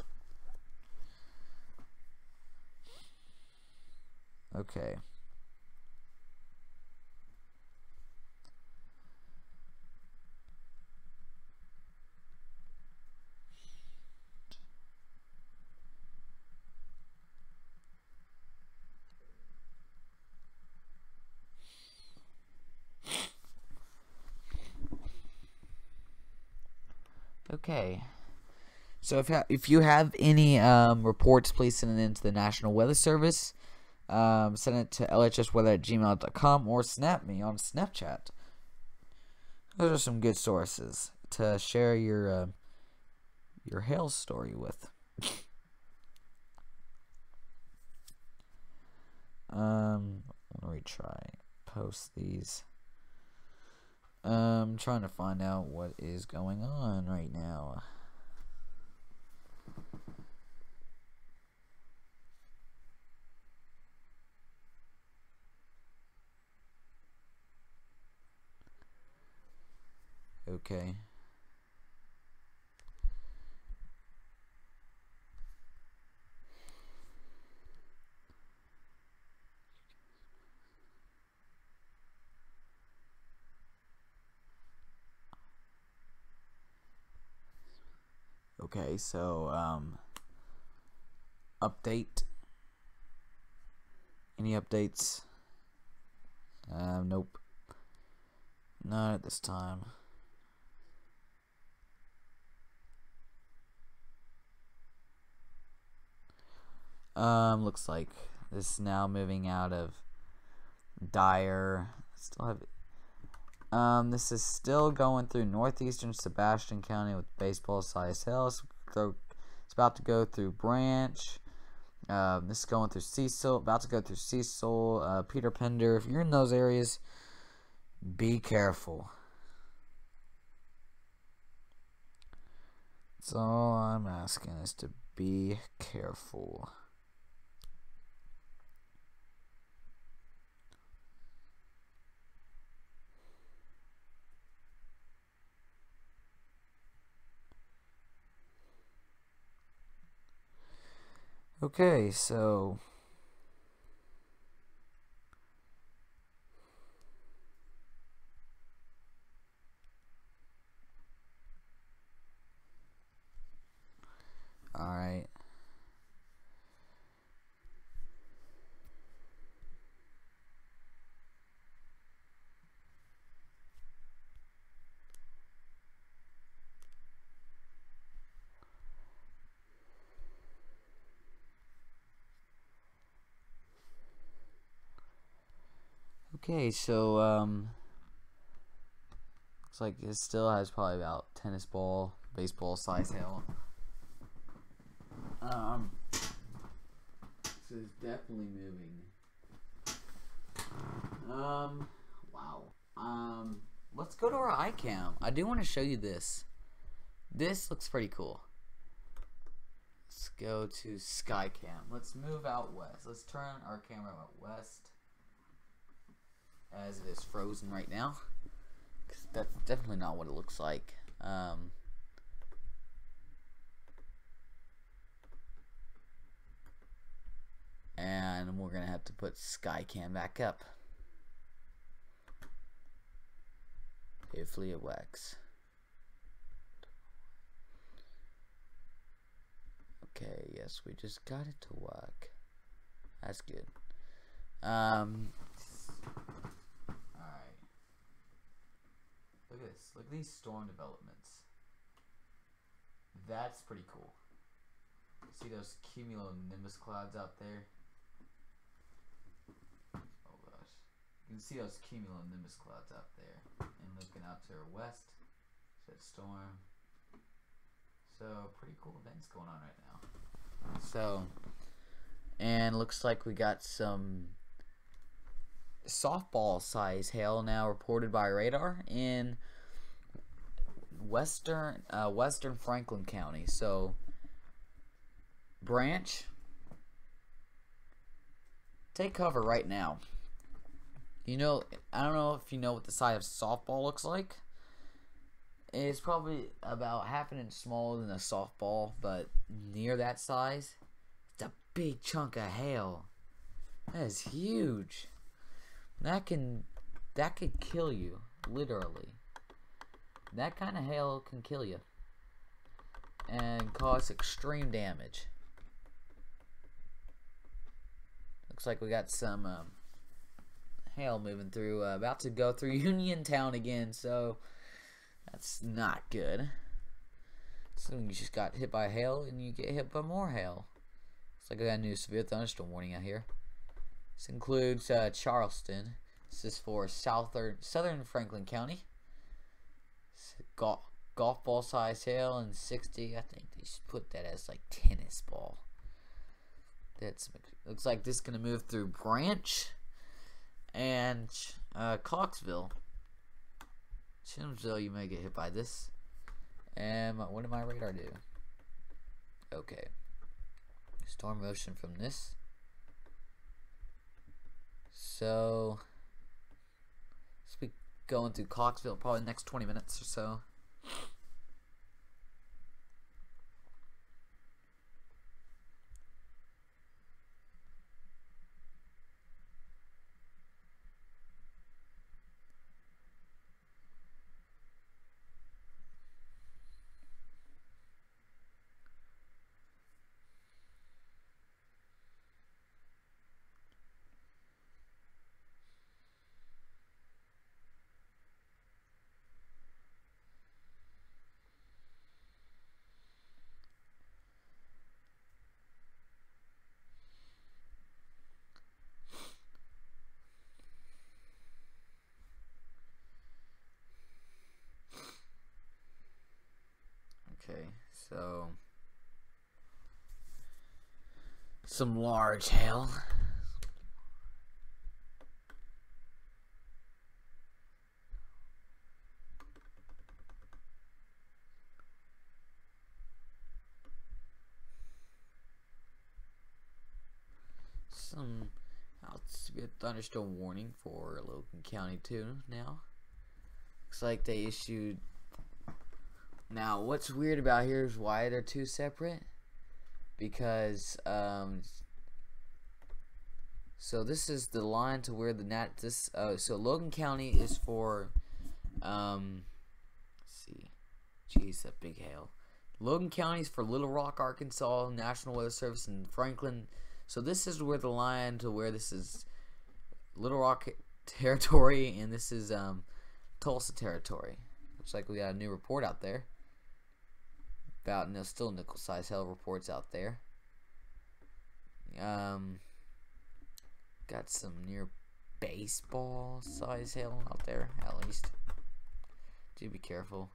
Okay. Okay. So if you have any reports, please send it into the National Weather Service. Send it to lhsweather@gmail.com or snap me on Snapchat. Those are some good sources to share your hail story with. Let me try post these. I'm trying to find out what is going on right now. Okay. Okay, so update. Any updates? Nope. Not at this time. Looks like this is now moving out of Dyer. Still have this is still going through northeastern Sebastian County with baseball size hail. It's about to go through Branch. This is going through Cecil. About to go through Cecil, Peter Pender. If you're in those areas, be careful. That's all I'm asking, is to be careful. Okay, so all right. Okay, so looks like it still has probably about tennis ball, baseball size hail. So it's definitely moving. Wow. Let's go to our iCam. I do want to show you this. This looks pretty cool. Let's go to SkyCam. Let's move out west. Let's turn our camera out west, as it is frozen right now, because that's definitely not what it looks like. And we're gonna have to put SkyCam back up. Hopefully it works. Okay, yes, we just got it to work. That's good. Alright. Look at this. Look at these storm developments. That's pretty cool. See those cumulonimbus clouds out there? Oh gosh. You can see those cumulonimbus clouds out there. And looking out to our west, that storm. So, pretty cool events going on right now. So, and looks like we got some softball size hail now reported by radar in western Franklin County. So Branch, take cover right now. You know, I don't know if you know what the size of softball looks like. It's probably about half an inch smaller than a softball, but near that size, it's a big chunk of hail. That is huge. That could kill you, literally. That kind of hail can kill you and cause extreme damage. Looks like we got some hail moving through, about to go through Uniontown again, so that's not good. So you just got hit by hail and you get hit by more hail. Looks like I got a new severe thunderstorm warning out here. This includes Charleston. This is for southern Franklin County. Golf ball size hail and 60. I think they should put that as like tennis ball. Looks like this is gonna move through Branch and Clarksville. Chimsville, you may get hit by this. And what did my radar do? Okay. Storm motion from this. So this will be going through Clarksville probably the next 20 minutes or so. Okay, so some large hail. Some severe thunderstorm warning for Logan County too now. Looks like they issued. Now, what's weird about here is why they're two separate. Because, so this is the line to where so Logan County is for, let's see, jeez, that big hail. Logan County is for Little Rock, Arkansas, National Weather Service, and Franklin. So this is where the line to where this is Little Rock territory, and this is, Tulsa territory. Looks like we got a new report out there. About still nickel size hail reports out there. Got some near baseball size hail out there, at least. Do be careful.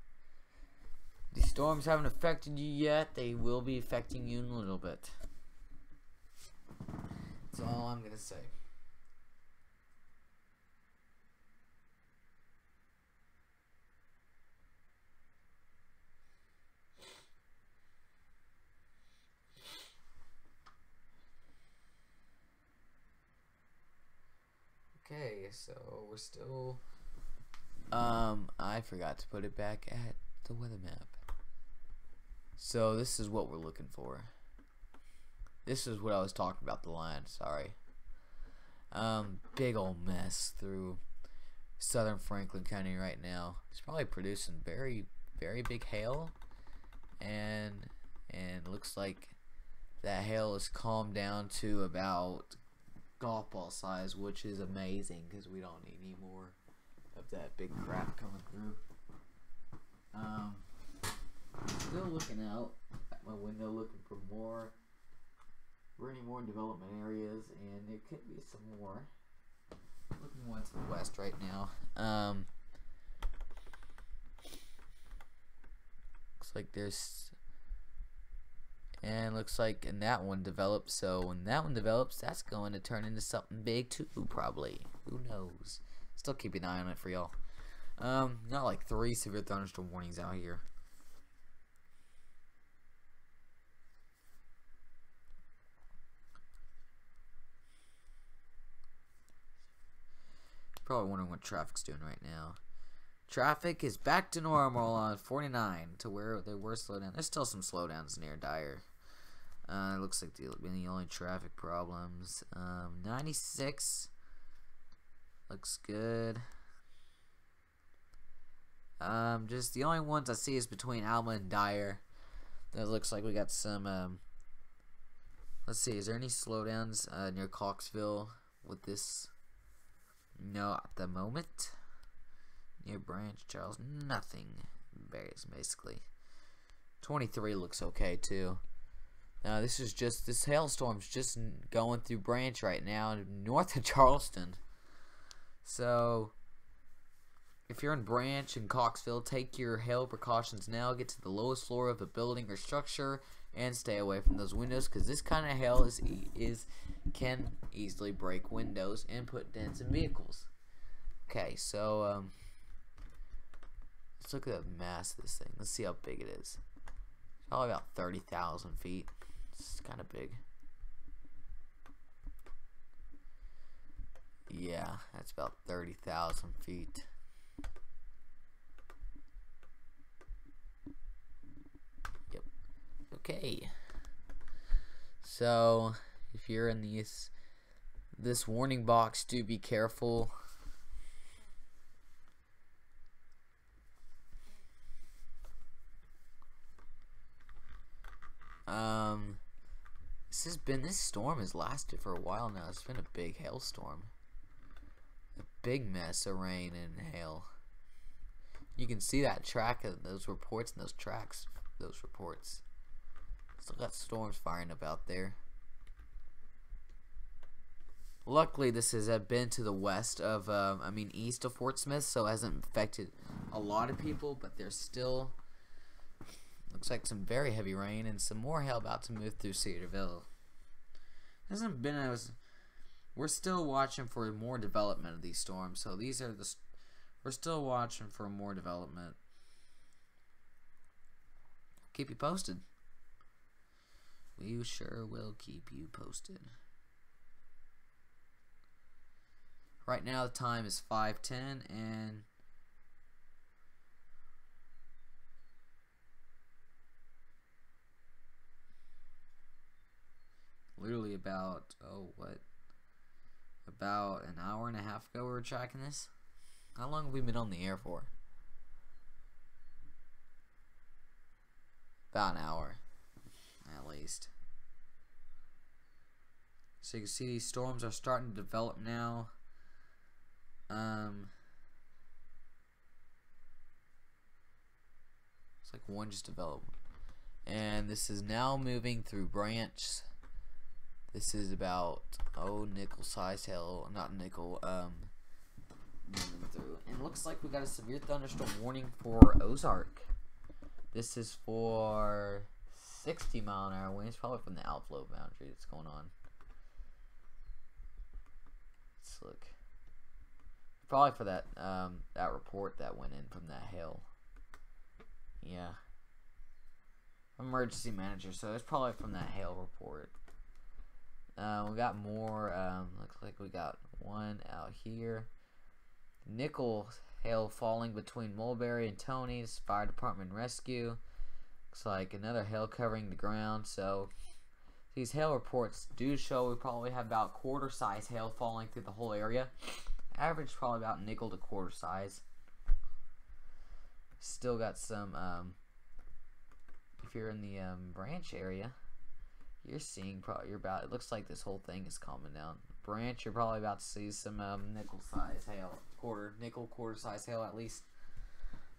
These storms haven't affected you yet. They will be affecting you in a little bit. That's all I'm gonna say. Okay, so we're still I forgot to put it back at the weather map. So this is what we're looking for. This is what I was talking about, the line, sorry. Big old mess through southern Franklin County right now. It's probably producing very, very big hail, and looks like that hail has calmed down to about golf ball size, which is amazing because we don't need any more of that big crap coming through. Still looking out at my window, looking for any more development areas, and there could be some more. Looking more to the west right now. Looks like there's And looks like and that one develops. So when that one develops, that's going to turn into something big too, probably. Who knows? Still keep an eye on it for y'all. Got like 3 severe thunderstorm warnings out here. Probably wondering what traffic's doing right now. Traffic is back to normal on 49 to where they were slowed down. There's still some slowdowns near Dyer. It looks like the only traffic problems. 96 looks good. Just the only ones I see is between Alma and Dyer. That looks like we got some. Let's see, is there any slowdowns near Coxville with this? No, at the moment. Near Branch, Charles, nothing. Basically. 23 looks okay too. Now this hailstorm's just going through Branch right now, north of Charleston. So if you're in Branch and Coxville, take your hail precautions now. Get to the lowest floor of a building or structure and stay away from those windows, because this kind of hail can easily break windows and put dents in vehicles. Okay, so let's look at the mass of this thing. Let's see how big it is. Probably about 30,000 feet. It's kind of big. Yeah, that's about 30,000 feet. Yep. Okay. So, if you're in this warning box, do be careful. This storm has lasted for a while now. It's been a big hailstorm. A big mess of rain and hail. You can see that track of those reports and those reports. Still got storms firing up out there. Luckily, this has been to the west of, east of Fort Smith, so it hasn't affected a lot of people, but there's still, looks like some very heavy rain and some more hail about to move through Cedarville. We're still watching for more development of these storms, so we're still watching for more development. Keep you posted. We sure will keep you posted. Right now the time is 5:10 and literally about an hour and a half ago we were tracking this. How long have we been on the air for? About an hour at least. So you can see these storms are starting to develop now. It's like one just developed, and this is now moving through Branch. This is about nickel size hail, not nickel. Moving through, and it looks like we got a severe thunderstorm warning for Ozark. This is for 60-mile-an-hour winds, probably from the outflow boundary that's going on. Let's look. Probably for that that report that went in from that hail. Yeah. Emergency manager, so it's probably from that hail report. We got more. Looks like we got one out here. Nickel hail falling between Mulberry and Tony's. Fire department rescue. Looks like another hail covering the ground. So these hail reports do show we probably have about quarter size hail falling through the whole area. Average probably about nickel to quarter size. Still got some. If you're in the Branch area, you're seeing it looks like this whole thing is calming down. Branch, you're probably about to see some nickel size hail, quarter size hail at least.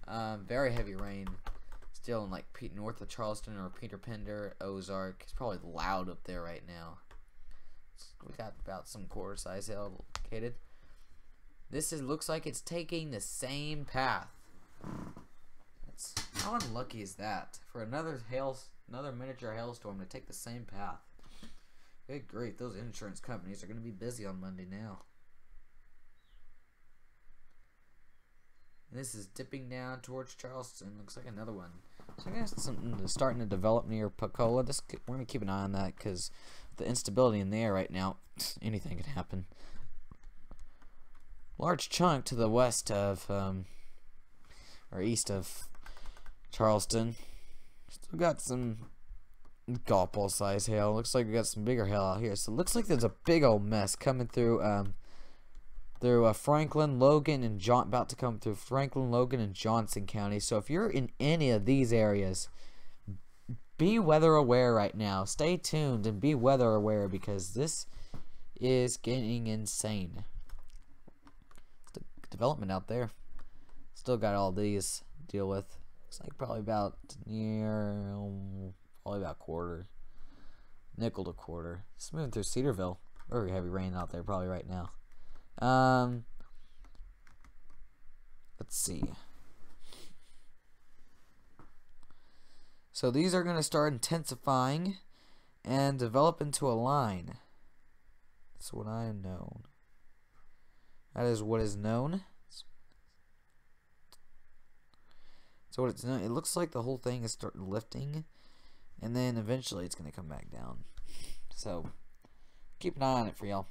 Very heavy rain still in like north of Charleston or Peter Pender, Ozark. It's probably loud up there right now. We got about some quarter size hail located. Looks like it's taking the same path. How unlucky is that? For another Another miniature hailstorm to take the same path. Good grief, those insurance companies are going to be busy on Monday now. And this is dipping down towards Charleston. Looks like another one. So I guess something starting to develop near Pensacola. We're going to keep an eye on that because the instability in the air right now, anything could happen. Large chunk to the west of, or east of Charleston. Still got some golf ball size hail. Looks like we got some bigger hail out here. So it looks like there's a big old mess coming through Franklin, Logan, and about to come through Franklin, Logan, and Johnson County. So if you're in any of these areas, be weather aware right now. Stay tuned and be weather aware because this is getting insane. Development out there. Still got all these to deal with. Looks like probably about quarter. Nickel to quarter. It's moving through Cedarville. Very heavy rain out there probably right now. Let's see. So these are going to start intensifying and develop into a line. That's what I am known. That is what is known. So what it's known. It looks like the whole thing is starting lifting, and then eventually it's going to come back down. So keep an eye on it for y'all.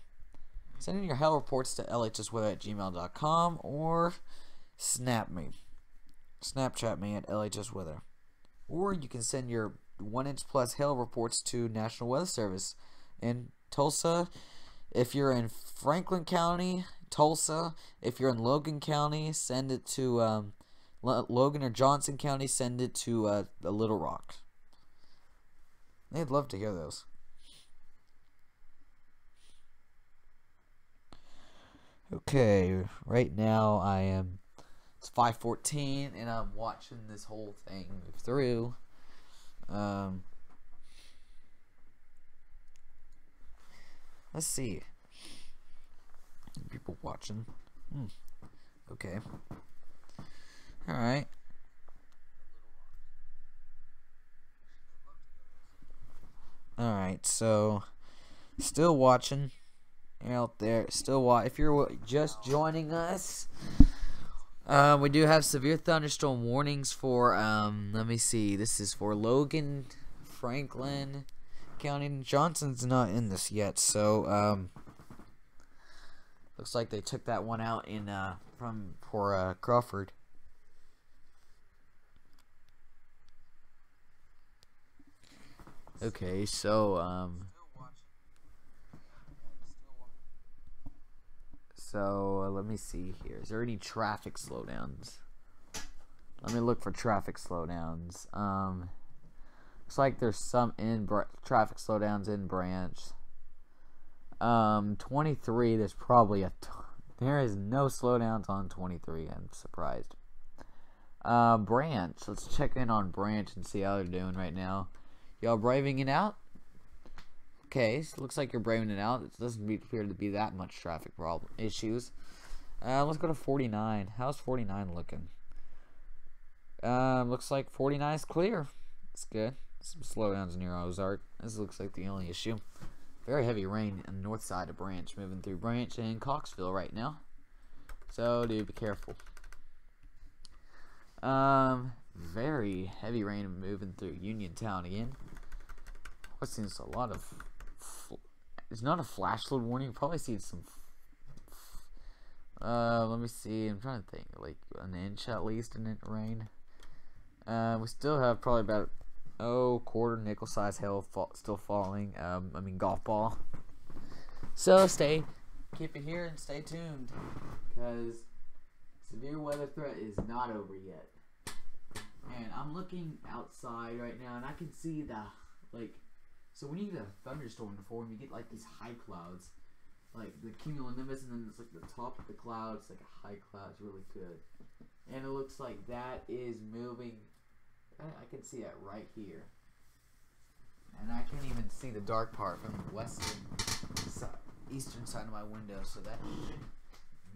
Send in your hail reports to lhsweather@gmail.com or Snapchat me at lhsweather. Or you can send your 1-inch plus hail reports to National Weather Service in Tulsa. If you're in Franklin County, Tulsa. If you're in Logan County, send it to Logan or Johnson County. Send it to Little Rock. They'd love to hear those. Okay, right now it's 5:14 and I'm watching this whole thing move through. Let's see. People watching. Okay. Alright. Alright, so still watching. You're out there, if you're just joining us, we do have severe thunderstorm warnings for, let me see, this is for Logan, Franklin County, and Johnson's not in this yet, so, looks like they took that one out in, for Crawford. Okay, so, let me see here. Is there any traffic slowdowns? Let me look for traffic slowdowns. Looks like there's some traffic slowdowns in Branch. 23, there's probably there is no slowdowns on 23. I'm surprised. Branch. Let's check in on Branch and see how they're doing right now. Y'all braving it out? Okay, so looks like you're braving it out. It doesn't appear to be that much traffic issues. Let's go to 49. How's 49 looking? Looks like 49 is clear. It's good. Some slowdowns near Ozark. This looks like the only issue. Very heavy rain on the north side of Branch, moving through Branch and Coxville right now. So do be careful. Very heavy rain moving through Uniontown again. I've seen a lot of. It's not a flash flood warning. You'll probably see some. Let me see. I'm trying to think. Like an inch at least in rain. We still have probably about quarter nickel size hail still falling. I mean golf ball. So keep it here and stay tuned, because severe weather threat is not over yet. And I'm looking outside right now, and I can see so when you get a thunderstorm to form, you get like these high clouds, like the cumulonimbus, and then it's like the top of the cloud. It's like a high cloud. It's really good, and it looks like that is moving. I can see that right here, and I can't even see the dark part from the eastern side of my window. So that should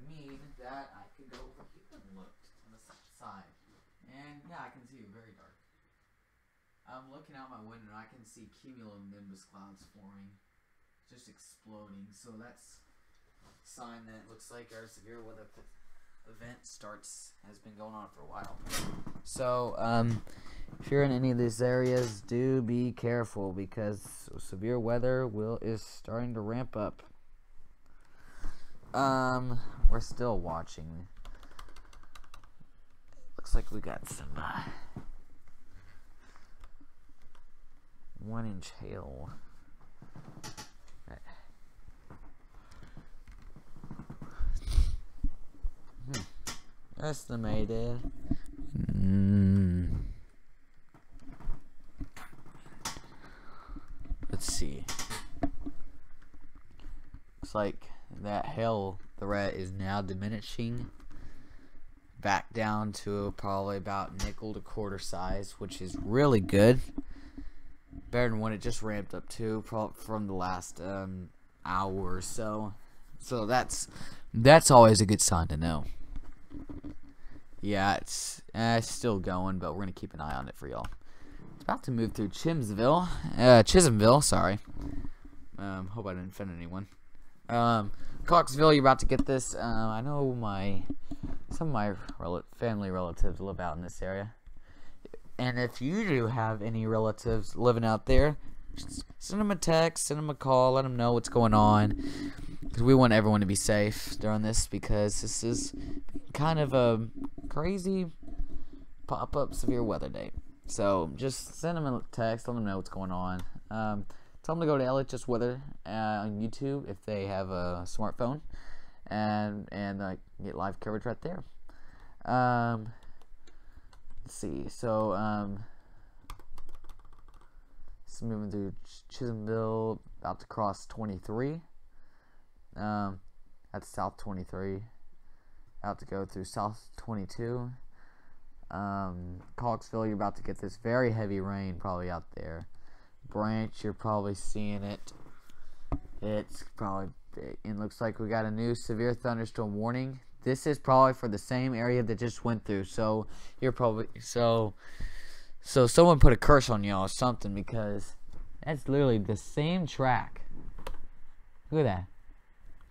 mean that I could go over here and look on the side. And yeah, I can see it very dark. I'm looking out my window and I can see cumulonimbus clouds forming, just exploding. So that's a sign that it looks like our severe weather event has been going on for a while. So if you're in any of these areas, do be careful because severe weather is starting to ramp up. We're still watching. Looks like we got some 1-inch hail. Estimated. Let's see. Looks like that hail threat is now diminishing back down to probably about nickel to quarter size, which is really good. Better than when it just ramped up to from the last hour or so. So that's always a good sign to know. Yeah, it's still going, but we're gonna keep an eye on it for y'all. It's about to move through Chisholmville. Sorry. Hope I didn't offend anyone. Clarksville, you're about to get this. I know some of my family relatives live out in this area. And if you do have any relatives living out there, just send them a text, send them a call, let them know what's going on. Because we want everyone to be safe during this, because this is kind of a crazy pop-up severe weather day. So just send them a text, let them know what's going on. Tell them to go to LHS Weather on YouTube if they have a smartphone, and get live coverage right there. Let's see. So it's moving through Chisholmville, about to cross 23. That's South 23. About to go through South 22. Clarksville, you're about to get this very heavy rain probably out there. Branch, you're probably seeing it. It's probably big. And looks like we got a new severe thunderstorm warning. This is probably for the same area that just went through. So you're probably so someone put a curse on y'all or something, because that's literally the same track. Look at that.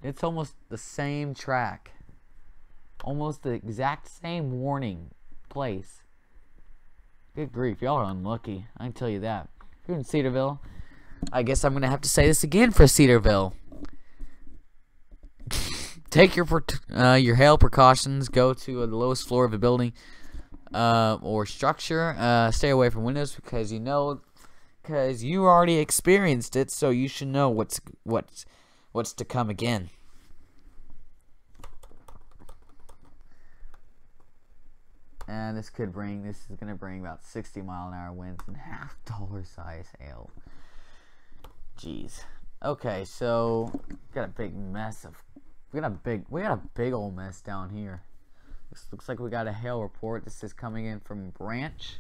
It's almost the same track. Almost the exact same warning place. Good grief, y'all are unlucky. I can tell you that. If you're in Cedarville, I guess I'm gonna have to say this again for Cedarville. Take your hail precautions. Go to the lowest floor of a building or structure. Stay away from windows, because you already experienced it, so you should know what's to come again. And this is gonna bring about 60-mile-an-hour winds and half-dollar size hail. Jeez. Okay, so we got a big old mess down here. This looks like we got a hail report. This is coming in from Branch.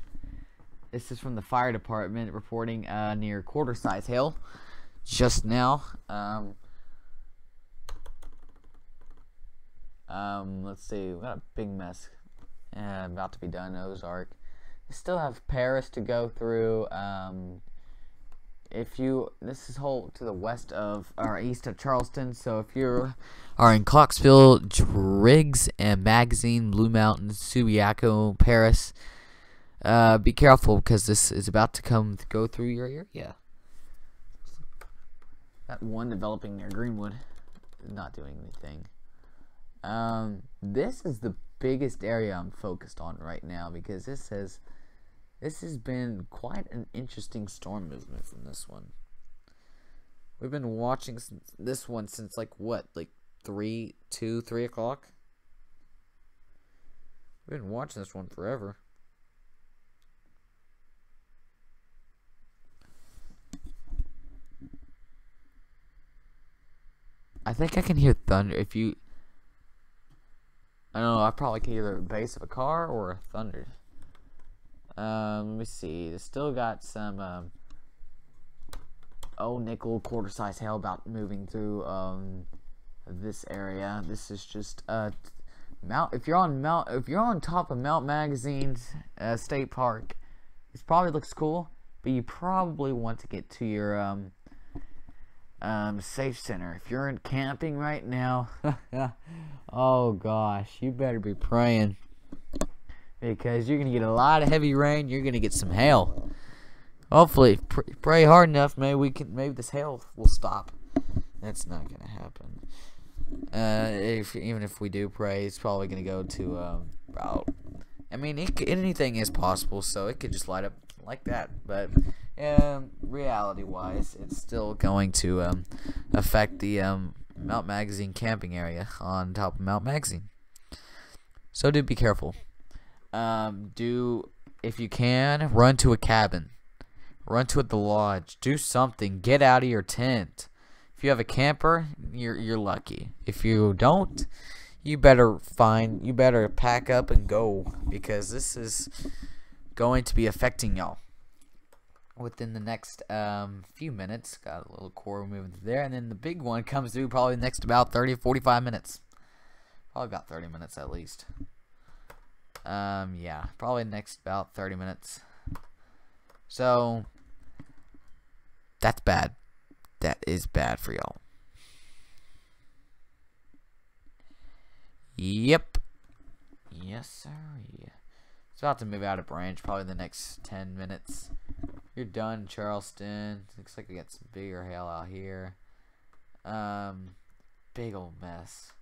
This is from the fire department reporting near quarter size hail just now. Let's see, we got a big mess about to be done in Ozark. We still have Paris to go through. This is whole to the west of or east of Charleston. So if you are in Clarksville, Driggs and Magazine, Blue Mountain, Subiaco, Paris, be careful, because this is about to go through your area. That one developing near Greenwood is not doing anything. This is the biggest area I'm focused on right now, because this has been quite an interesting storm movement from this one. We've been watching this one since like 3 o'clock. We've been watching this one forever. I think I can hear thunder. I don't know, I probably can hear the bass of a car or a thunder. Let me see. They still got some nickel quarter size hail about moving through this area. This is just if you're on top of Mount Magazine's State Park, it probably looks cool. but you probably want to get to your safe center. If you're in camping right now, oh gosh, you better be praying, because you're gonna get a lot of heavy rain. You're gonna get some hail. Hopefully, pray hard enough. Maybe this hail will stop. That's not gonna happen. Even if we do pray, it's probably gonna go to about. I mean, anything is possible, so it could just light up like that. But reality-wise, it's still going to affect the Mount Magazine camping area on top of Mount Magazine. So do be careful. If you can, run to a cabin, run to the lodge, do something. Get out of your tent. If you have a camper, you're lucky. If you don't, you better pack up and go, because this is going to be affecting y'all within the next few minutes. Got a little core moving through there, and then the big one comes through probably the next about 30-45 minutes. Probably about 30 minutes at least. Yeah, probably next about 30 minutes. So that's bad. That is bad for y'all. Yep. Yes, sir. Yeah. It's about to move out of Branch probably the next 10 minutes. You're done, Charleston. Looks like we got some bigger hail out here. Big old mess.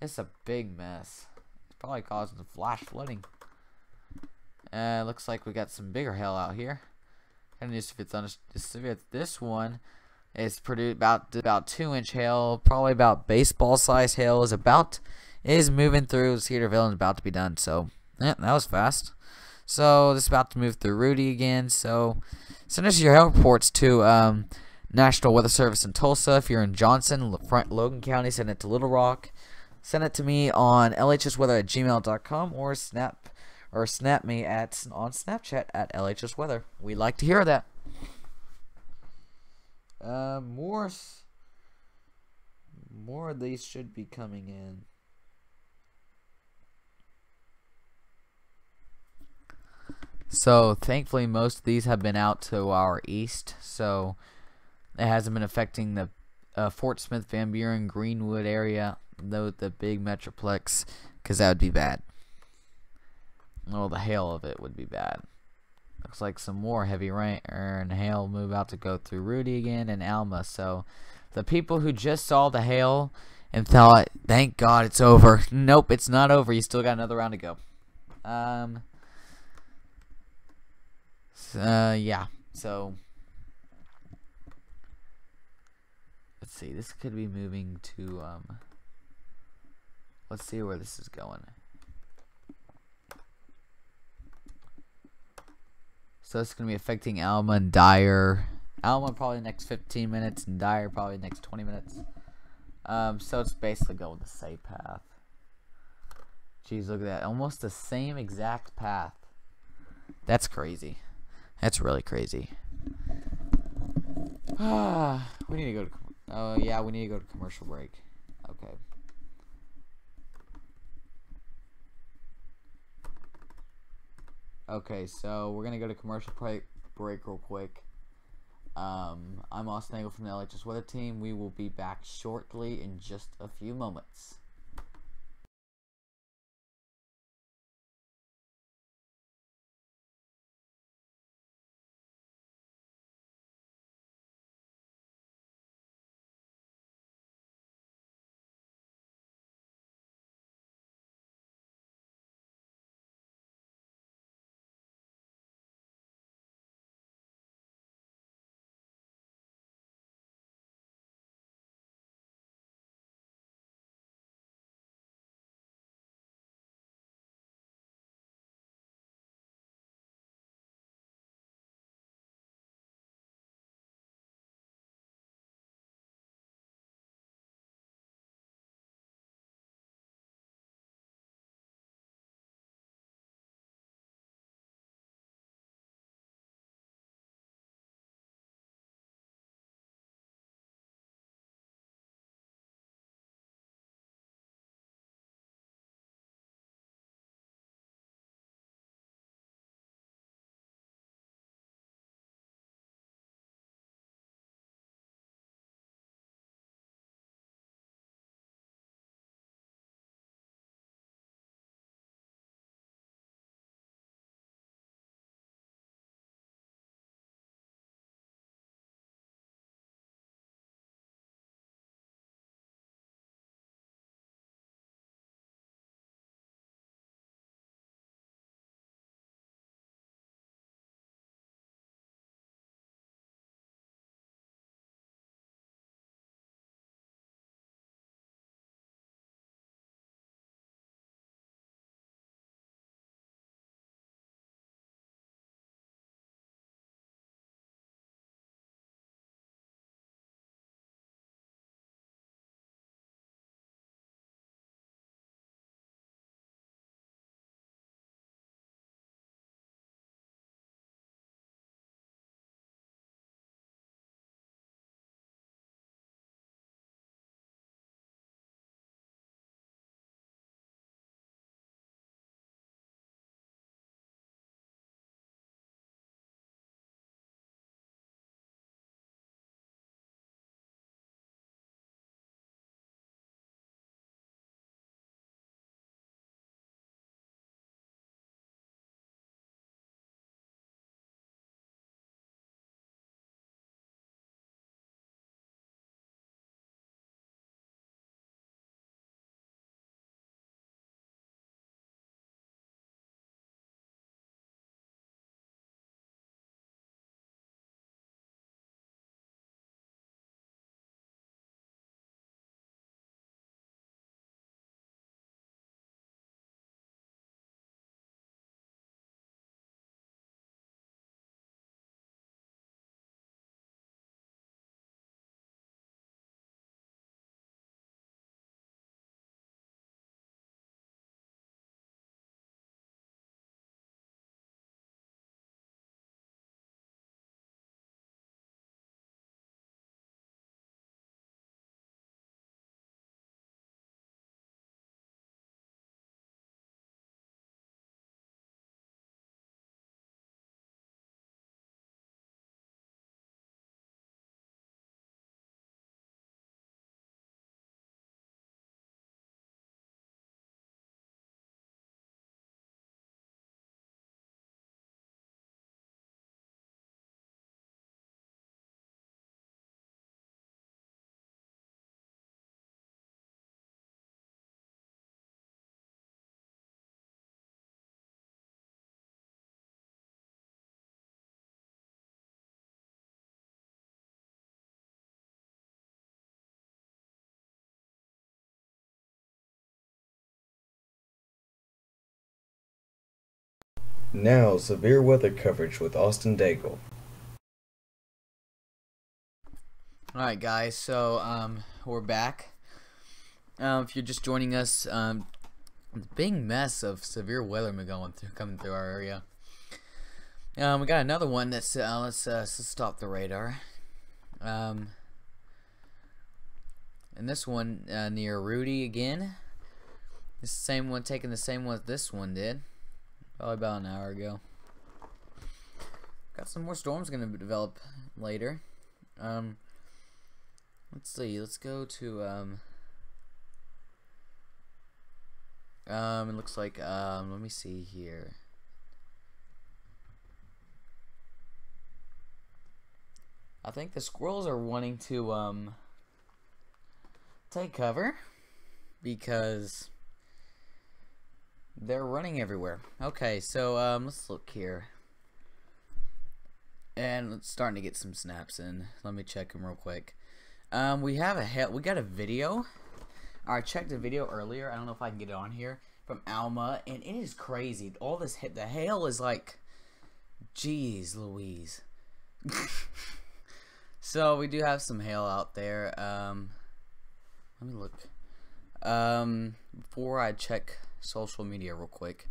It's a big mess. It's probably causing some flash flooding. Looks like we got some bigger hail out here. And just if this one is produced about 2-inch hail, probably about baseball size hail is moving through Cedarville and about to be done. So yeah, that was fast. So this is about to move through Rudy again. So send us your hail reports to National Weather Service in Tulsa. If you're in Johnson, Logan County, send it to Little Rock. Send it to me on lhsweather@gmail.com or snap me on Snapchat at lhsweather. We'd like to hear that. More of these should be coming in. So thankfully most of these have been out to our east, so it hasn't been affecting the Fort Smith, Van Buren, Greenwood area, though the big metroplex, because that would be bad. Well, the hail of it would be bad. Looks like some more heavy rain and hail move out to go through Rudy again and Alma. So the people who just saw the hail and thought, thank God it's over. Nope, it's not over. You still got another round to go. Yeah. So let's see. This could be moving to let's see where this is going. So it's going to be affecting Alma and Dyer. Alma probably the next 15 minutes and Dyer probably the next 20 minutes. So it's basically going the same path. Jeez, look at that. Almost the same exact path. That's crazy. That's really crazy. We need to go to... Oh, yeah, we need to go to commercial break. Okay. Okay, so we're going to go to commercial break real quick. I'm Austin Nagel from the LHS Weather Team. We will be back shortly in just a few moments. Now, severe weather coverage with Austin Daigle. Alright guys, so we're back. If you're just joining us, the big mess of severe weather coming through our area. We got another one that's let's stop the radar. And this one near Rudy again. It's the same one, taking the same one this one did. Probably about an hour ago. Got some more storms gonna develop later. Let's see. Let's go to it looks like let me see here. I think the squirrels are wanting to take cover because they're running everywhere. Okay, so let's look here. And it's starting to get some snaps in. Let me check them real quick. We got a video. I checked the video earlier. I don't know if I can get it on here from Alma, and it is crazy. All this the hail is like, geez, Louise. So we do have some hail out there. Let me look. Before I check social media real quick,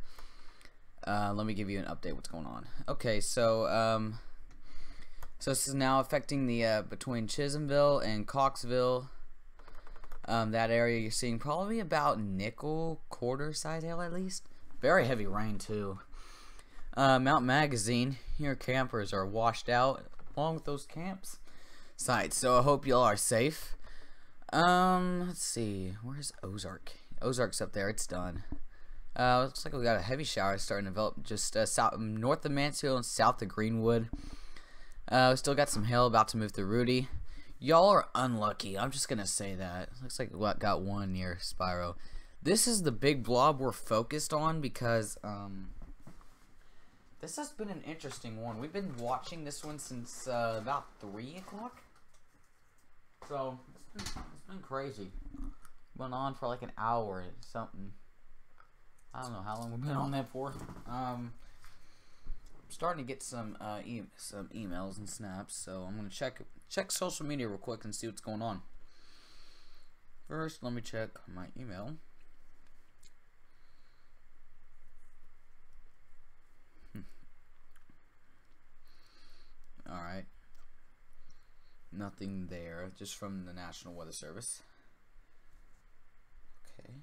let me give you an update what's going on. Okay, so so this is now affecting the between Chisholmville and Coxville. That area you're seeing probably about nickel quarter side hail at least. Very heavy rain too. Mount Magazine, here campers are washed out along with those camps sites. So I hope y'all are safe. Let's see, where's Ozark? Ozark's up there. It's done. Looks like we got a heavy shower starting to develop just south north of Mansfield and south of Greenwood. We still got some hail about to move through Rudy. Y'all are unlucky. I'm just gonna say that. Looks like we got one near Spiro. This is the big blob we're focused on because this has been an interesting one. We've been watching this one since about 3 o'clock. So it's been crazy. Went on for like an hour and something. I don't know how long we've been on that for. Starting to get some emails and snaps, so I'm gonna check social media real quick and see what's going on. First, let me check my email. All right, nothing there, just from the National Weather Service. Okay.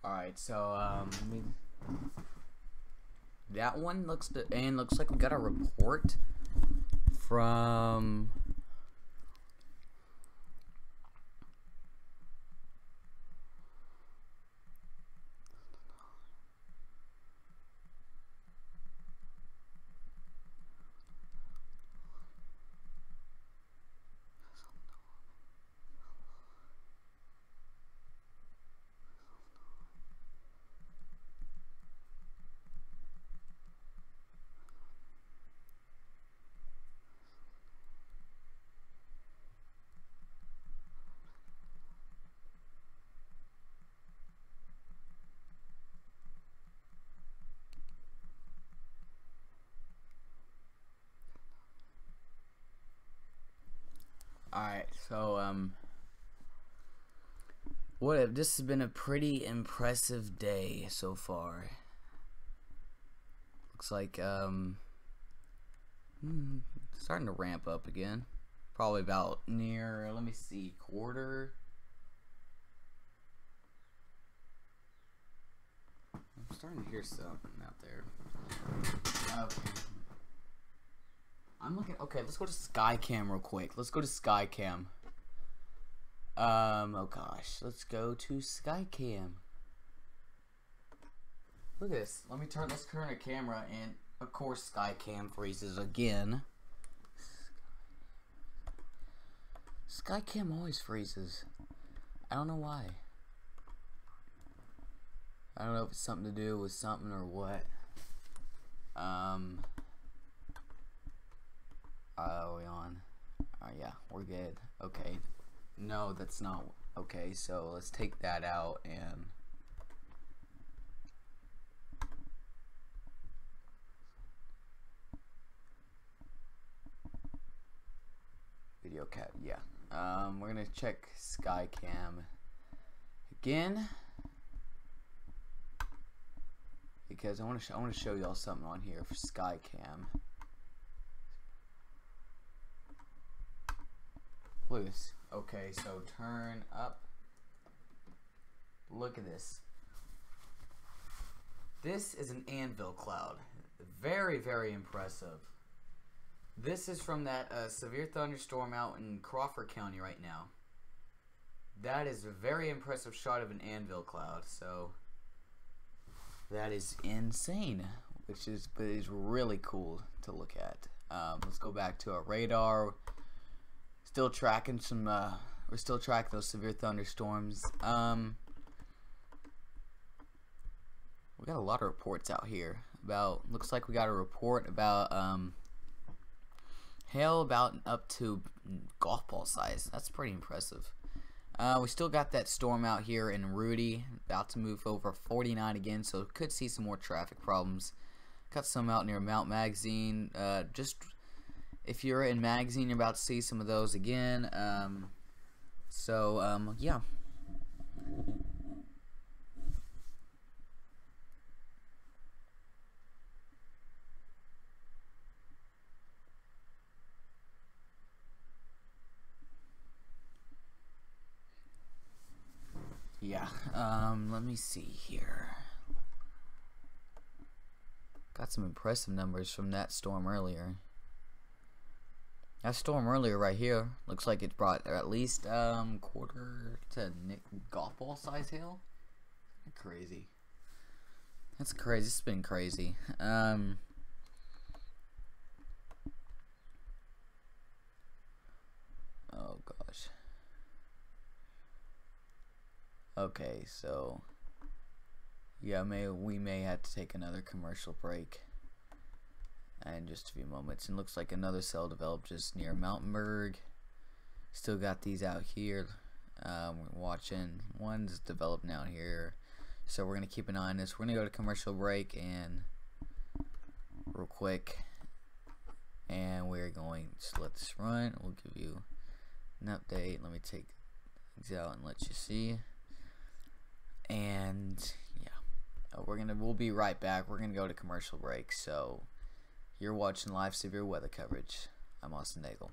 Alright, so that one looks like we got a report from Alright, so this has been a pretty impressive day so far. Looks like starting to ramp up again. Probably about near, let me see, quarter. I'm starting to hear something out there. Okay. I'm looking. Okay, let's go to Skycam real quick. Let's go to Skycam. Oh gosh, let's go to Skycam. Look at this. Let's turn the camera, and of course Skycam freezes again. Skycam always freezes. I don't know why. I don't know if it's something to do with something or what. Are we on? Yeah, we're good. Okay. No, that's not. Okay, so let's take that out and video cap. Yeah. We're gonna check Skycam again because I want to show y'all something on here for Skycam. Look at this. Okay, so turn up. Look at this. This is an anvil cloud. Very, very impressive. This is from that severe thunderstorm out in Crawford County right now. That is a very impressive shot of an anvil cloud. So that is insane, which is really cool to look at. Let's go back to our radar. Still tracking some. We're still tracking those severe thunderstorms. We got a lot of reports out here about. Looks like we got a report about hail about up to golf ball size. That's pretty impressive. We still got that storm out here in Rudy, about to move over 49 again, so could see some more traffic problems. Got some out near Mount Magazine. Just if you're in Magazine, you're about to see some of those again. Yeah. Yeah, let me see here. Got some impressive numbers from that storm earlier. That storm earlier right here looks like it brought at least quarter to golf ball size hail. Crazy. That's crazy. It's been crazy. Oh gosh. Okay, so yeah, we may have to take another commercial break in just a few moments. And looks like another cell developed just near Mountainburg. Still got these out here. We're watching. One's developed down here, so we're gonna keep an eye on this. We're gonna go to commercial break and real quick, and we're going to let this run. We'll give you an update. Let me take things out and let you see. And yeah, we'll be right back. We're gonna go to commercial break. So you're watching live severe weather coverage. I'm Austin Daigle.